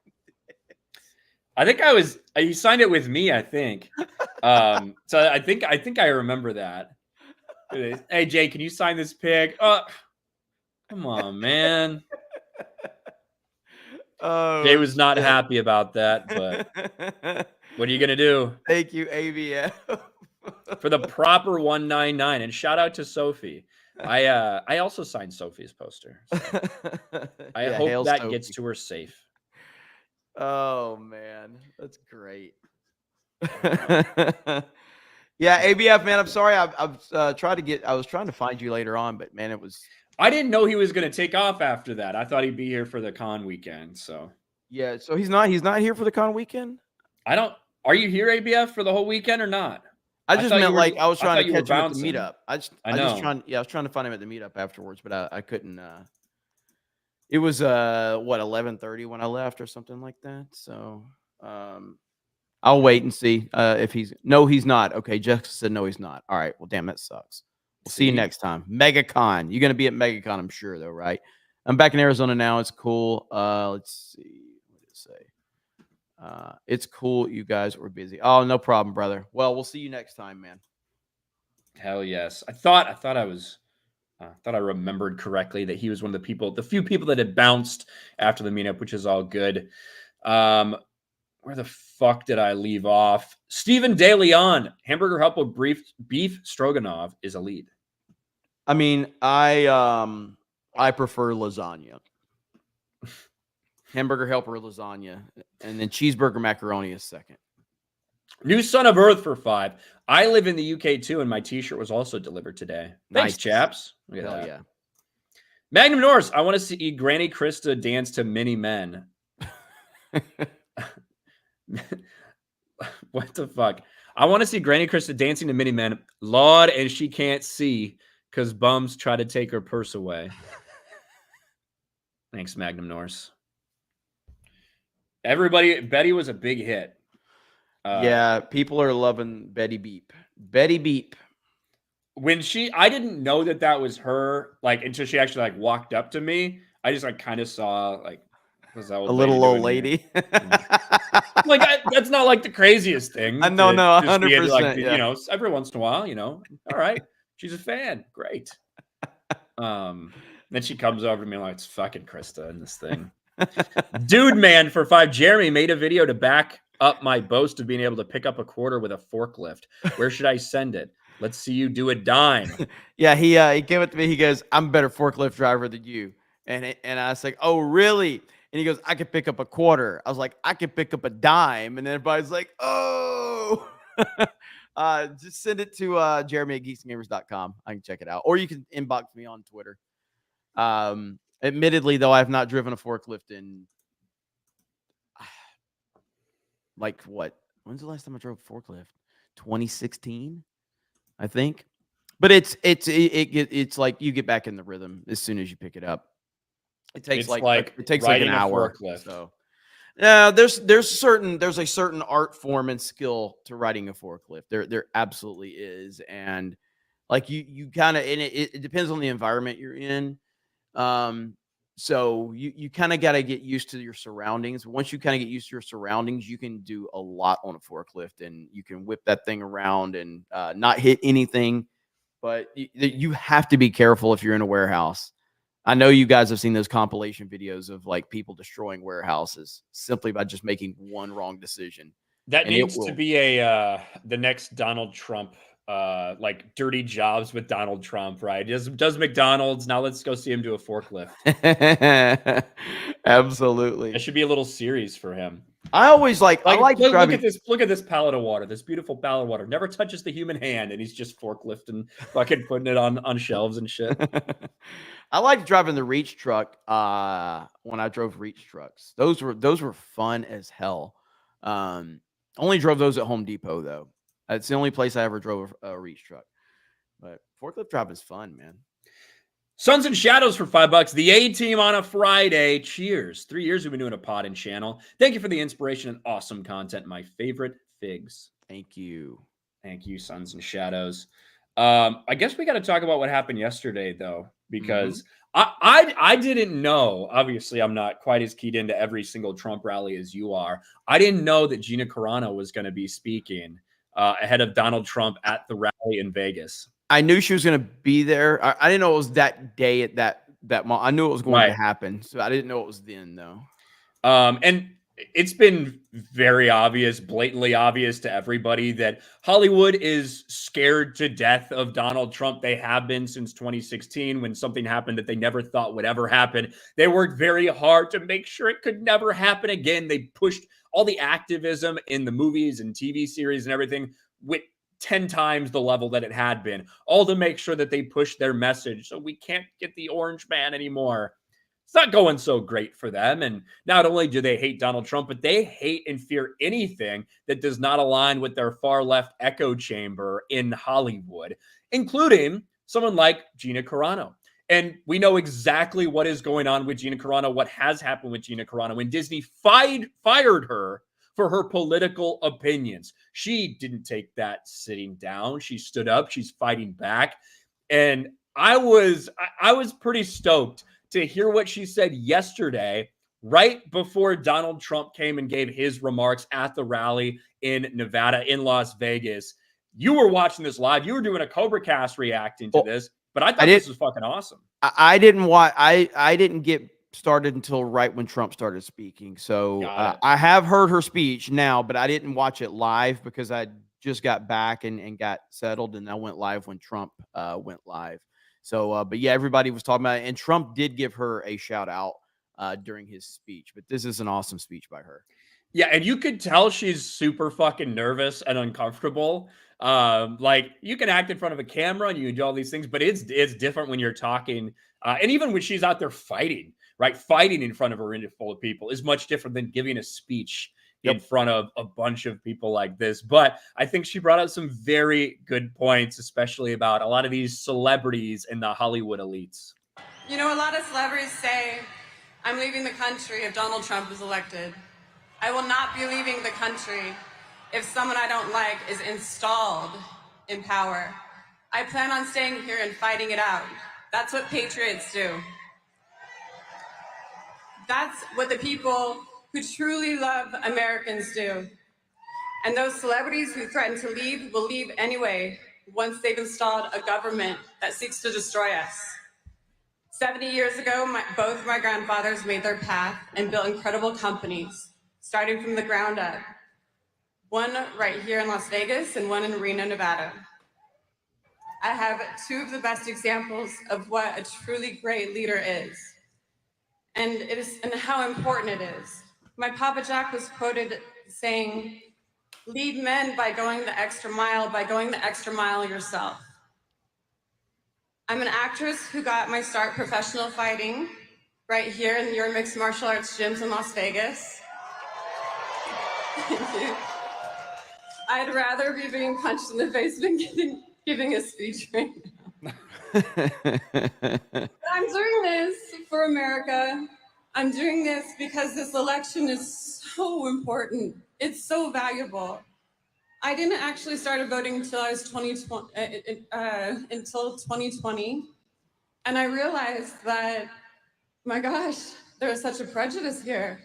it. I think he signed it with me, I think. So I think I remember that. Hey, Jay, can you sign this pig? Come on, man. Jay was not happy about that, but what are you going to do? Thank you, ABF. For the proper 199. And shout out to Sophie. I also signed Sophie's poster. So I hope that Sophie gets to her safe. Oh, man. That's great. Yeah, ABF, man, I'm sorry. I was trying to find you later on, but, man, it was. I didn't know he was going to take off after that. I thought he'd be here for the con weekend. So yeah, so he's not here for the con weekend. Are you here, ABF, for the whole weekend or not? I just meant I was trying to catch him at the meetup. I was trying to find him at the meetup afterwards, but I couldn't. It was 11:30 when I left or something like that. So I'll wait and see if he's. No, he's not. Okay, Jessica said no, he's not. All right. Well, damn, that sucks. We'll see you next time. MegaCon. You're gonna be at MegaCon, I'm sure, though, right? I'm back in Arizona now. It's cool. Let's see. What did it say? It's cool. You guys were busy. Oh, no problem, brother. Well, we'll see you next time, man. Hell yes. I thought I remembered correctly that he was one of the few people that had bounced after the meetup, which is all good. Where the fuck did I leave off? Stephen De Leon, hamburger help with beef stroganoff is a lead. I mean, I prefer lasagna. Hamburger helper lasagna, and then cheeseburger macaroni is second. New Son of Earth for 5. I live in the UK too, and my t-shirt was also delivered today. Thanks, chaps. Look at that. Yeah. Magnum Norris, I want to see Granny Krista dance to Mini Men. What the fuck? I want to see Granny Krista dancing to Miniman. Lord, and she can't see because bums try to take her purse away. Thanks, Magnum Norse. Everybody, Betty was a big hit. Yeah, people are loving Betty Beep. Betty Beep. When I didn't know that was her, like, until she actually like walked up to me. I just like kind of saw like, what's that A old lady little old doing here? lady. Like, that's not like the craziest I thing know, to no, just be like, 100%. Yeah. every once in a while, all right, she's a fan, great. Then she comes over to me like, it's fucking Krista in this thing. Dude man for 5. Jeremy made a video to back up my boast of being able to pick up a quarter with a forklift. Where should I send it? Let's see you do a dime. Yeah, he came up to me. He goes, "I'm a better forklift driver than you." And I was like, "Oh, really?" And he goes, "I could pick up a quarter." I was like, "I could pick up a dime." And then everybody's like, "Oh." Just send it to Jeremy at geeksgamers.com. I can check it out. Or you can inbox me on Twitter. Admittedly, though, I have not driven a forklift in like what? When's the last time I drove a forklift? 2016, I think. But it's like you get back in the rhythm as soon as you pick it up. It takes It's like like it takes like an riding a hour. forklift. So yeah, there's a certain art form and skill to riding a forklift. There absolutely is, and like you kind of, and it depends on the environment you're in. Um, so you kind of got to get used to your surroundings. Once you kind of get used to your surroundings, you can do a lot on a forklift, and you can whip that thing around and not hit anything. But you have to be careful if you're in a warehouse. I know you guys have seen those compilation videos of like people destroying warehouses simply by just making one wrong decision. That And it needs to will. be the next Donald Trump, like dirty jobs with Donald Trump, right? Does McDonald's, now let's go see him do a forklift. Absolutely. That should be a little series for him. I always like Like, look driving. at this pallet of water, this beautiful pallet of water. Never touches the human hand, and he's just forklifting, fucking putting it on shelves and shit. I like driving the reach truck when I drove reach trucks. Those were fun as hell. Only drove those at Home Depot though. It's the only place I ever drove a reach truck. But forklift driving is fun, man. Suns and Shadows for $5. The A Team on a Friday. Cheers. 3 years we've been doing a pod and channel. Thank you for the inspiration and awesome content. My favorite figs. Thank you. Thank you, Suns and Shadows. I guess we got to talk about what happened yesterday, though, because I didn't know. Obviously, I'm not quite as keyed into every single Trump rally as you are. I didn't know that Gina Carano was going to be speaking ahead of Donald Trump at the rally in Vegas. I knew she was going to be there. I didn't know it was that day at that moment. I knew it was going to happen, so I didn't know it was then, though. And it's been very obvious, blatantly obvious to everybody that Hollywood is scared to death of Donald Trump. They have been since 2016 when something happened that they never thought would ever happen. They worked very hard to make sure it could never happen again. They pushed all the activism in the movies and TV series and everything with 10 times the level that it had been, all to make sure that they push their message. So we can't get the orange man anymore. It's not going so great for them. And not only do they hate Donald Trump, but they hate and fear anything that does not align with their far left echo chamber in Hollywood, including someone like Gina Carano. And we know exactly what is going on with Gina Carano, what has happened with Gina Carano when Disney fired her for her political opinions. She didn't take that sitting down. She stood up. She's fighting back. And I was pretty stoked to hear what she said yesterday, right before Donald Trump came and gave his remarks at the rally in Nevada, in Las Vegas. You were watching this live. You were doing a Cobra Cast reacting to this, but I thought this was fucking awesome. I didn't watch. I didn't get started until right when Trump started speaking. So I have heard her speech now, but I didn't watch it live because I just got back and got settled, and I went live when Trump went live. So, but yeah, everybody was talking about it, and Trump did give her a shout out during his speech. But this is an awesome speech by her. Yeah, and you could tell she's super fucking nervous and uncomfortable. Like you can act in front of a camera and you can do all these things, but it's different when you're talking, and even when she's out there fighting, right? Fighting in front of a room full of people is much different than giving a speech in front of a bunch of people like this. But I think she brought up some very good points, especially about a lot of these celebrities and the Hollywood elites. You know, a lot of celebrities say, I'm leaving the country if Donald Trump is elected. I will not be leaving the country if someone I don't like is installed in power. I plan on staying here and fighting it out. That's what patriots do. That's what the people who truly love Americans do. And those celebrities who threaten to leave will leave anyway once they've installed a government that seeks to destroy us. 70 years ago, both my grandfathers made their path and built incredible companies, starting from the ground up. One right here in Las Vegas and one in Reno, Nevada. I have two of the best examples of what a truly great leader is, and how important it is. My Papa Jack was quoted saying, lead men by going the extra mile yourself. I'm an actress who got my start professional fighting right here in your mixed martial arts gyms in Las Vegas. Thank you. I'd rather be being punched in the face than giving a speech right now. But I'm doing this for America. I'm doing this because this election is so important. It's so valuable. I didn't actually start voting until I was 2020. And I realized that, my gosh, there is such a prejudice here.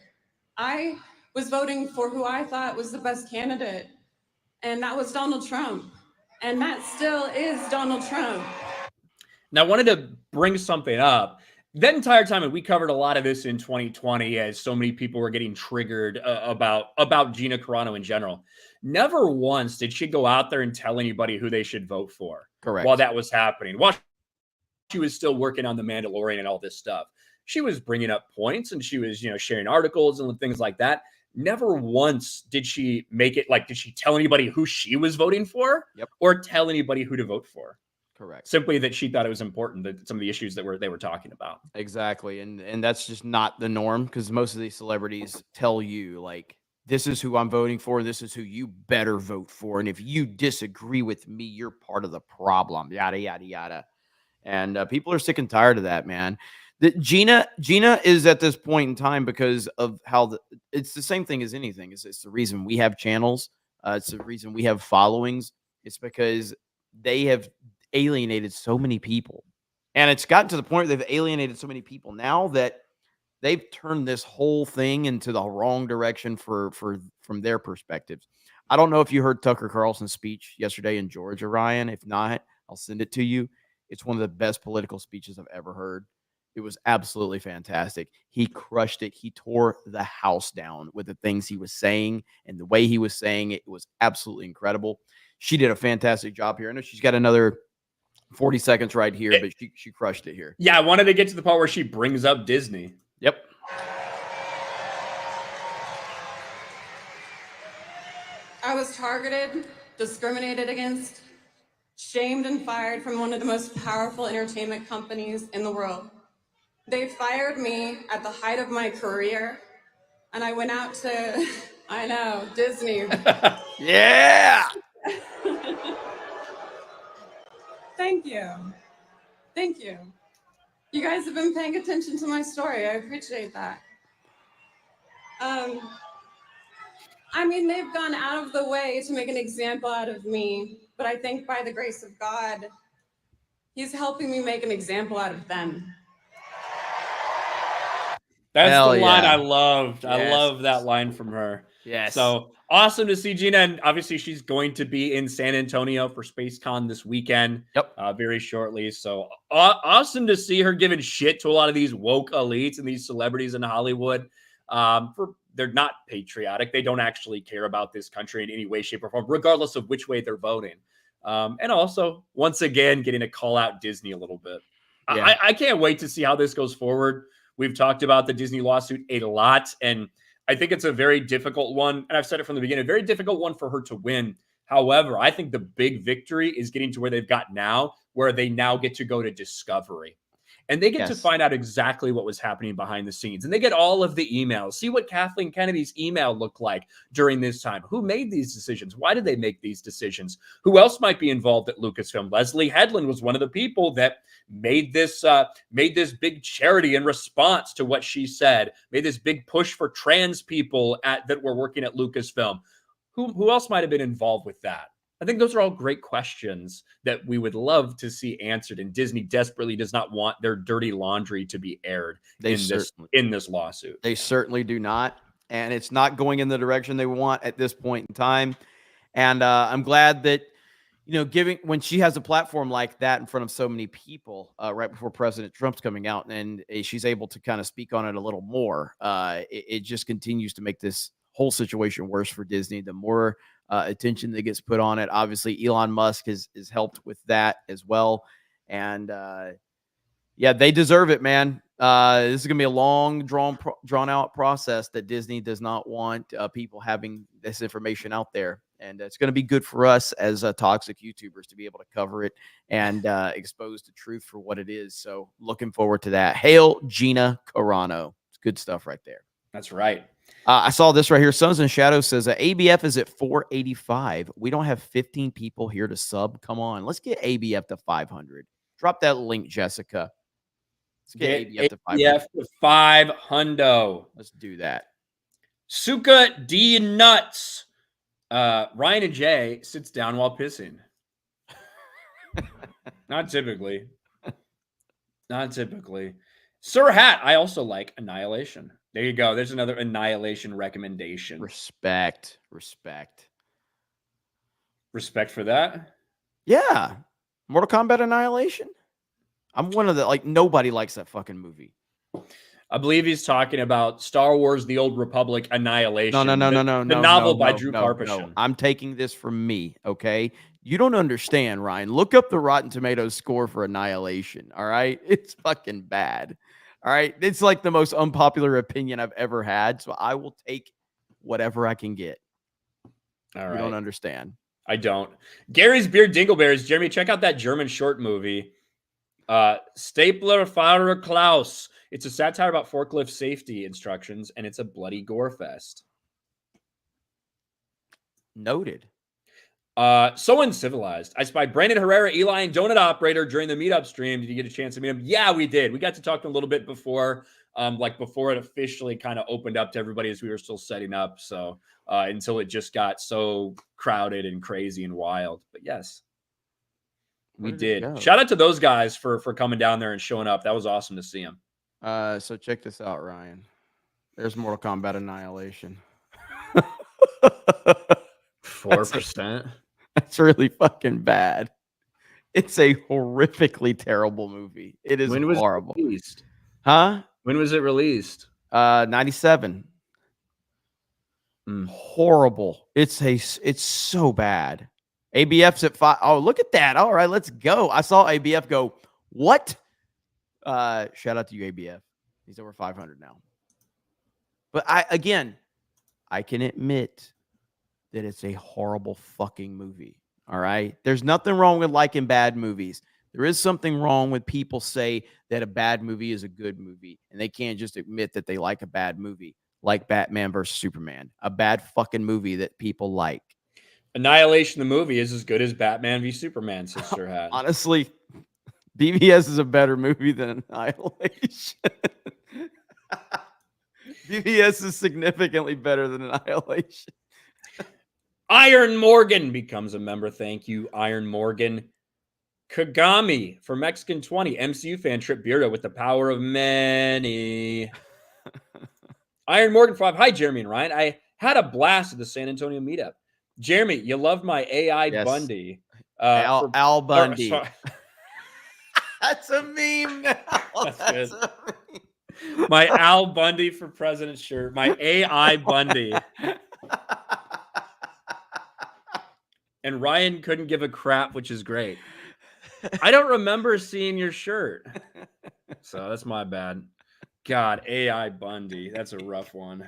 I was voting for who I thought was the best candidate, and that was Donald Trump. And that still is Donald Trump. Now, I wanted to bring something up. That entire time, and we covered a lot of this in 2020 as so many people were getting triggered about Gina Carano in general. Never once did she go out there and tell anybody who they should vote for. Correct. While that was happening. While she was still working on The Mandalorian and all this stuff. She was bringing up points and she was, sharing articles and things like that. Never once did she make it did she tell anybody who she was voting for or tell anybody who to vote for? Correct. Simply that she thought it was important that some of the issues that they were talking about. Exactly. And that's just not the norm, because most of these celebrities tell you, this is who I'm voting for. This is who you better vote for. And if you disagree with me, you're part of the problem. Yada, yada, yada. And people are sick and tired of that, man. Gina is at this point in time because of how it's the same thing as anything. It's the reason we have channels. It's the reason we have followings. It's because they have alienated so many people. And it's gotten to the point where they've alienated so many people now that they've turned this whole thing into the wrong direction from their perspectives. I don't know if you heard Tucker Carlson's speech yesterday in Georgia, Ryan. If not, I'll send it to you. It's one of the best political speeches I've ever heard. It was absolutely fantastic. He crushed it. He tore the house down with the things he was saying and the way he was saying it. It was absolutely incredible. She did a fantastic job here. I know she's got another 40 seconds right here, but she crushed it here. Yeah, I wanted to get to the part where she brings up Disney. Yep. I was targeted, discriminated against, shamed and fired from one of the most powerful entertainment companies in the world. They fired me at the height of my career, and I went out to, I know, Disney. Yeah! Thank you. Thank you. You guys have been paying attention to my story. I appreciate that. They've gone out of the way to make an example out of me, but I think by the grace of God, He's helping me make an example out of them. That's Hell the line yeah. I loved. Yes. I love that line from her. Yes. So awesome to see Gina. And obviously she's going to be in San Antonio for SpaceCon this weekend. Yep. Very shortly. So awesome to see her giving shit to a lot of these woke elites and these celebrities in Hollywood. They're not patriotic. They don't actually care about this country in any way, shape, or form, regardless of which way they're voting. And also, once again, getting to call out Disney a little bit. Yeah. I can't wait to see how this goes forward. We've talked about the Disney lawsuit a lot, and I think it's a very difficult one. And I've said it from the beginning, a very difficult one for her to win. However, I think the big victory is getting to where they've got now, where they now get to go to discovery. and they get to Yes. find out exactly what was happening behind the scenes. And they get all of the emails, see what Kathleen Kennedy's email looked like during this time. Who made these decisions? Why did they make these decisions? Who else might be involved at Lucasfilm? Leslie Headland was one of the people that made this big charity in response to what she said, made this big push for trans people that were working at Lucasfilm. Who else might have been involved with that? I think those are all great questions that we would love to see answered, and Disney desperately does not want their dirty laundry to be aired in this lawsuit. They certainly do not, and it's not going in the direction they want at this point in time. And I'm glad that, when she has a platform like that in front of so many people, right before President Trump's coming out, and she's able to kind of speak on it a little more, it just continues to make this whole situation worse for Disney. The more attention that gets put on it, obviously Elon Musk has helped with that as well. And yeah, they deserve it, man. This is gonna be a long, drawn out process that Disney does not want people having this information out there, and it's gonna be good for us as toxic YouTubers to be able to cover it and expose the truth for what it is. So, looking forward to that. Hail Gina Carano! It's good stuff right there. That's right. I saw this right here. Sons and Shadows says ABF is at 485. We don't have 15 people here to sub. Come on, let's get ABF to 500. Drop that link, Jessica. Let's get ABF to 500. To 500. Let's do that. Suka D Nuts. Ryan and Jay sits down while pissing. Not typically. Not typically. Sir Hat, I also like Annihilation. There you go. There's another Annihilation recommendation. Respect for that? Yeah. Mortal Kombat Annihilation? I'm one of the, nobody likes that fucking movie. I believe he's talking about Star Wars The Old Republic Annihilation. No. The novel by Drew Karpyshyn. No. I'm taking this from me, okay? You don't understand, Ryan. Look up the Rotten Tomatoes score for Annihilation, all right? It's fucking bad. All right? It's like the most unpopular opinion I've ever had, so I will take whatever I can get. All right. You don't understand. I don't. Gary's Beard Dingleberries. Jeremy, check out that German short movie. Stapler Fahrer Klaus. It's a satire about forklift safety instructions, and it's a bloody gore fest. Noted. So Uncivilized. I spied Brandon Herrera, Eli, and Donut Operator during the Meetup stream. Did you get a chance to meet him? Yeah, we did. We got to talk to him a little bit before, before it officially kind of opened up to everybody as we were still setting up. So until it just got so crowded and crazy and wild. But yes, we did. Shout out to those guys for coming down there and showing up. That was awesome to see them. So check this out, Ryan. There's Mortal Kombat Annihilation. 4%. That's really fucking bad. It's a horrifically terrible movie. It is horrible. It released? Huh? When was it released? 97. Horrible. It's so bad. ABF's at 5. Oh, look at that. All right, let's go. I saw ABF go, what? Shout out to you, ABF. He's over 500 now. But I can admit that it's a horrible fucking movie. All right. There's nothing wrong with liking bad movies. There is something wrong when people say that a bad movie is a good movie, and they can't just admit that they like a bad movie, like Batman versus Superman, a bad fucking movie that people like. Annihilation, the movie, is as good as Batman v Superman, Sister Hat. Honestly, BVS is a better movie than Annihilation. BVS is significantly better than Annihilation. Iron Morgan becomes a member. Thank you, Iron Morgan. Kagami for Mexican 20. MCU fan Trip Beardo with the power of many. Iron Morgan 5. Hi, Jeremy and Ryan. I had a blast at the San Antonio meetup. Jeremy, you loved my AI Bundy. Al Bundy. That's a meme now. That's good. My Al Bundy for president shirt. My AI Bundy. And Ryan couldn't give a crap, which is great. I don't remember seeing your shirt. So that's my bad. God, AI Bundy. That's a rough one.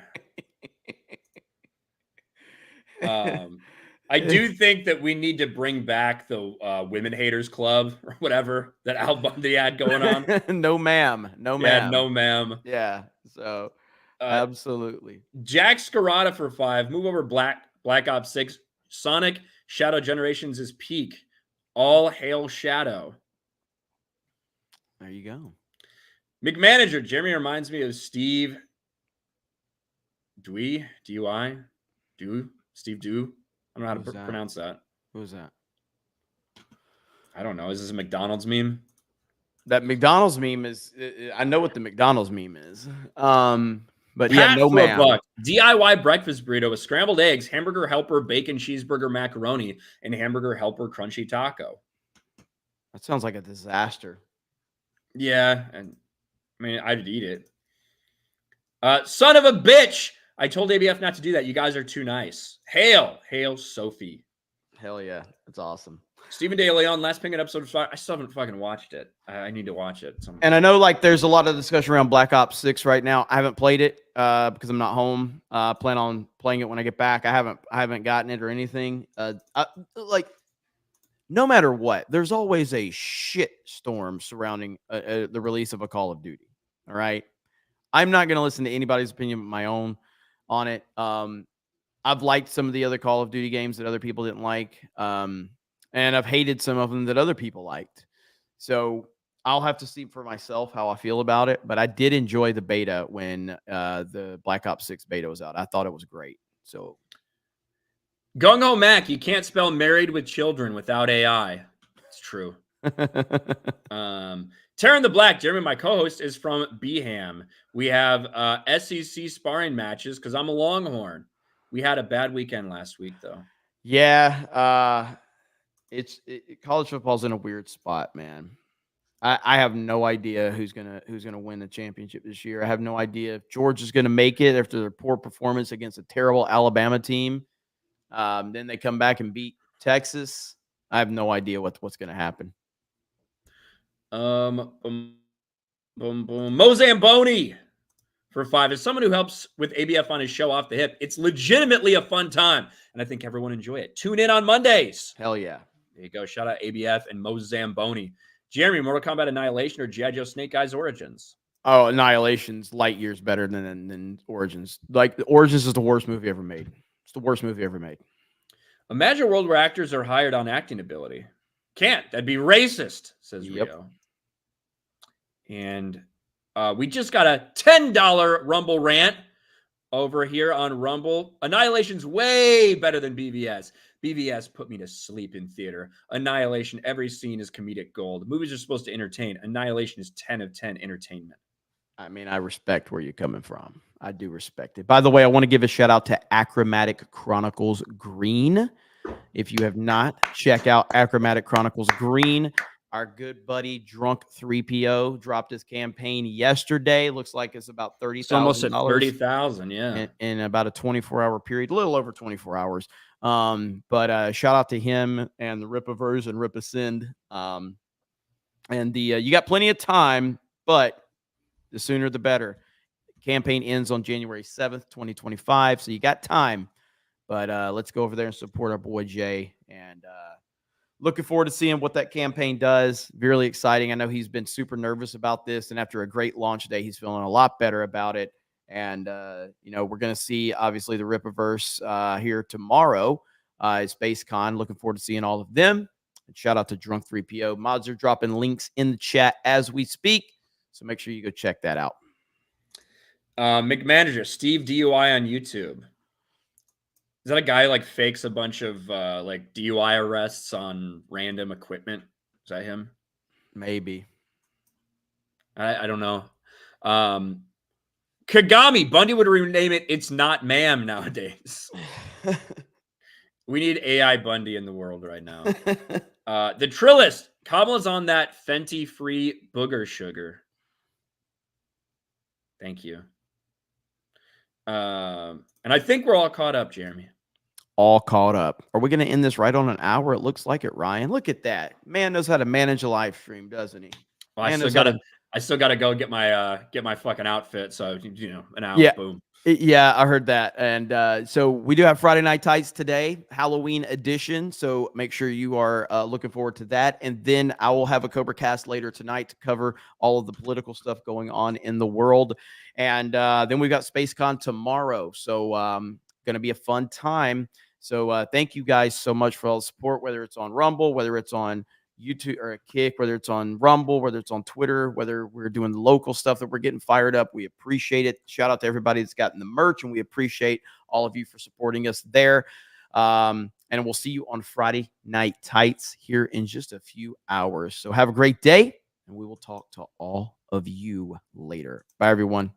I do think that we need to bring back the Women Haters Club or whatever that Al Bundy had going on. No, ma'am. No, Yeah, ma'am. no, ma'am. Yeah. So absolutely. Jack Scarata for 5. Move over Black Ops 6. Sonic Shadow Generations is peak. All hail Shadow. There you go. McManager, Jeremy reminds me of Steve Dewey, D-U-I, Steve Dew. I don't know how to pronounce that. Who's that? I don't know. Is this a McDonald's meme? That McDonald's meme is, I know what the McDonald's meme is. But yeah, Pat no, for a ma'am. buck. DIY breakfast burrito with scrambled eggs, hamburger helper, bacon, cheeseburger, macaroni, and hamburger helper crunchy taco. That sounds like a disaster. Yeah, and I mean, I'd eat it. Son of a bitch! I told ABF not to do that. You guys are too nice. Hail Sophie. Hell yeah, that's awesome. Stephen De Leon, last Penguin episode. I still haven't fucking watched it. I need to watch it. And I know like there's a lot of discussion around Black Ops 6 right now. I haven't played it because I'm not home. Plan on playing it when I get back. I haven't gotten it or anything. Like no matter what, there's always a shit storm surrounding the release of a Call of Duty. All right, I'm not going to listen to anybody's opinion but my own on it. I've liked some of the other Call of Duty games that other people didn't like. And I've hated some of them that other people liked. So I'll have to see for myself how I feel about it. But I did enjoy the beta when the Black Ops 6 beta was out. I thought it was great. So Gung Ho Mac, you can't spell married with children without AI. It's true. Taryn the Black, Jeremy, my co-host, is from Beham. We have SEC sparring matches because I'm a Longhorn. We had a bad weekend last week, though. Yeah. College football's in a weird spot, man. I have no idea who's gonna win the championship this year. I have no idea if Georgia's gonna make it after their poor performance against a terrible Alabama team. Then they come back and beat Texas. I have no idea what's gonna happen. Mozamboni for 5. As someone who helps with ABF on his show Off the Hip, it's legitimately a fun time, and I think everyone enjoy it. Tune in on Mondays. Hell yeah. There you go. Shout out ABF and Mozamboni. Jeremy, Mortal Kombat Annihilation or G.I. Joe Snake Eyes Origins? Oh, Annihilation's light years better than Origins. Like, Origins is the worst movie ever made. It's the worst movie ever made. Imagine a world where actors are hired on acting ability. Can't. That'd be racist, says Rio. And we just got a $10 Rumble rant over here on Rumble. Annihilation's way better than BVS. BVS put me to sleep in theater. Annihilation, every scene is comedic gold. Movies are supposed to entertain. Annihilation is 10 of 10 entertainment. I mean, I respect where you're coming from. I do respect it. By the way, I want to give a shout out to Achromatic Chronicles Green. If you have not, check out Achromatic Chronicles Green. Our good buddy Drunk 3PO dropped his campaign yesterday. Looks like it's about $30,000. It's almost at 30,000, yeah. In about a 24-hour period, a little over 24 hours. But shout out to him and the Rippaverse and Ripascend. And you got plenty of time, but the sooner the better. Campaign ends on January 7th, 2025. So you got time. But let's go over there and support our boy Jay. And looking forward to seeing what that campaign does. Really exciting. I know he's been super nervous about this. And after a great launch day, he's feeling a lot better about it. And, we're going to see, obviously, the Rippaverse here tomorrow. It's SpaceCon. Looking forward to seeing all of them. And shout out to Drunk 3PO. Mods are dropping links in the chat as we speak. So make sure you go check that out. McManager, Steve DUI on YouTube. Is that a guy like fakes a bunch of like DUI arrests on random equipment? Is that him? Maybe. I don't know. Kagami, Bundy would rename it It's Not Ma'am nowadays. We need AI Bundy in the world right now. The Trillist, Kamala's on that Fenty-free booger sugar. Thank you. And I think we're all caught up, Jeremy. All caught up. Are we going to end this right on an hour? It looks like it, Ryan. Look at that. Man knows how to manage a live stream, doesn't he? Well, I still gotta go get my fucking outfit. So an hour, boom. Yeah, I heard that. And so we do have Friday Night Tights today, Halloween edition. So make sure you are looking forward to that. And then I will have a Cobra Cast later tonight to cover all of the political stuff going on in the world. And then we've got SpaceCon tomorrow. So going to be a fun time. So thank you guys so much for all the support, whether it's on Rumble, whether it's on YouTube or a Kick, whether it's on Rumble, whether it's on Twitter, whether we're doing the local stuff that we're getting fired up. We appreciate it. Shout out to everybody that's gotten the merch, and we appreciate all of you for supporting us there. And we'll see you on Friday Night Tights here in just a few hours. So have a great day, and we will talk to all of you later. Bye, everyone.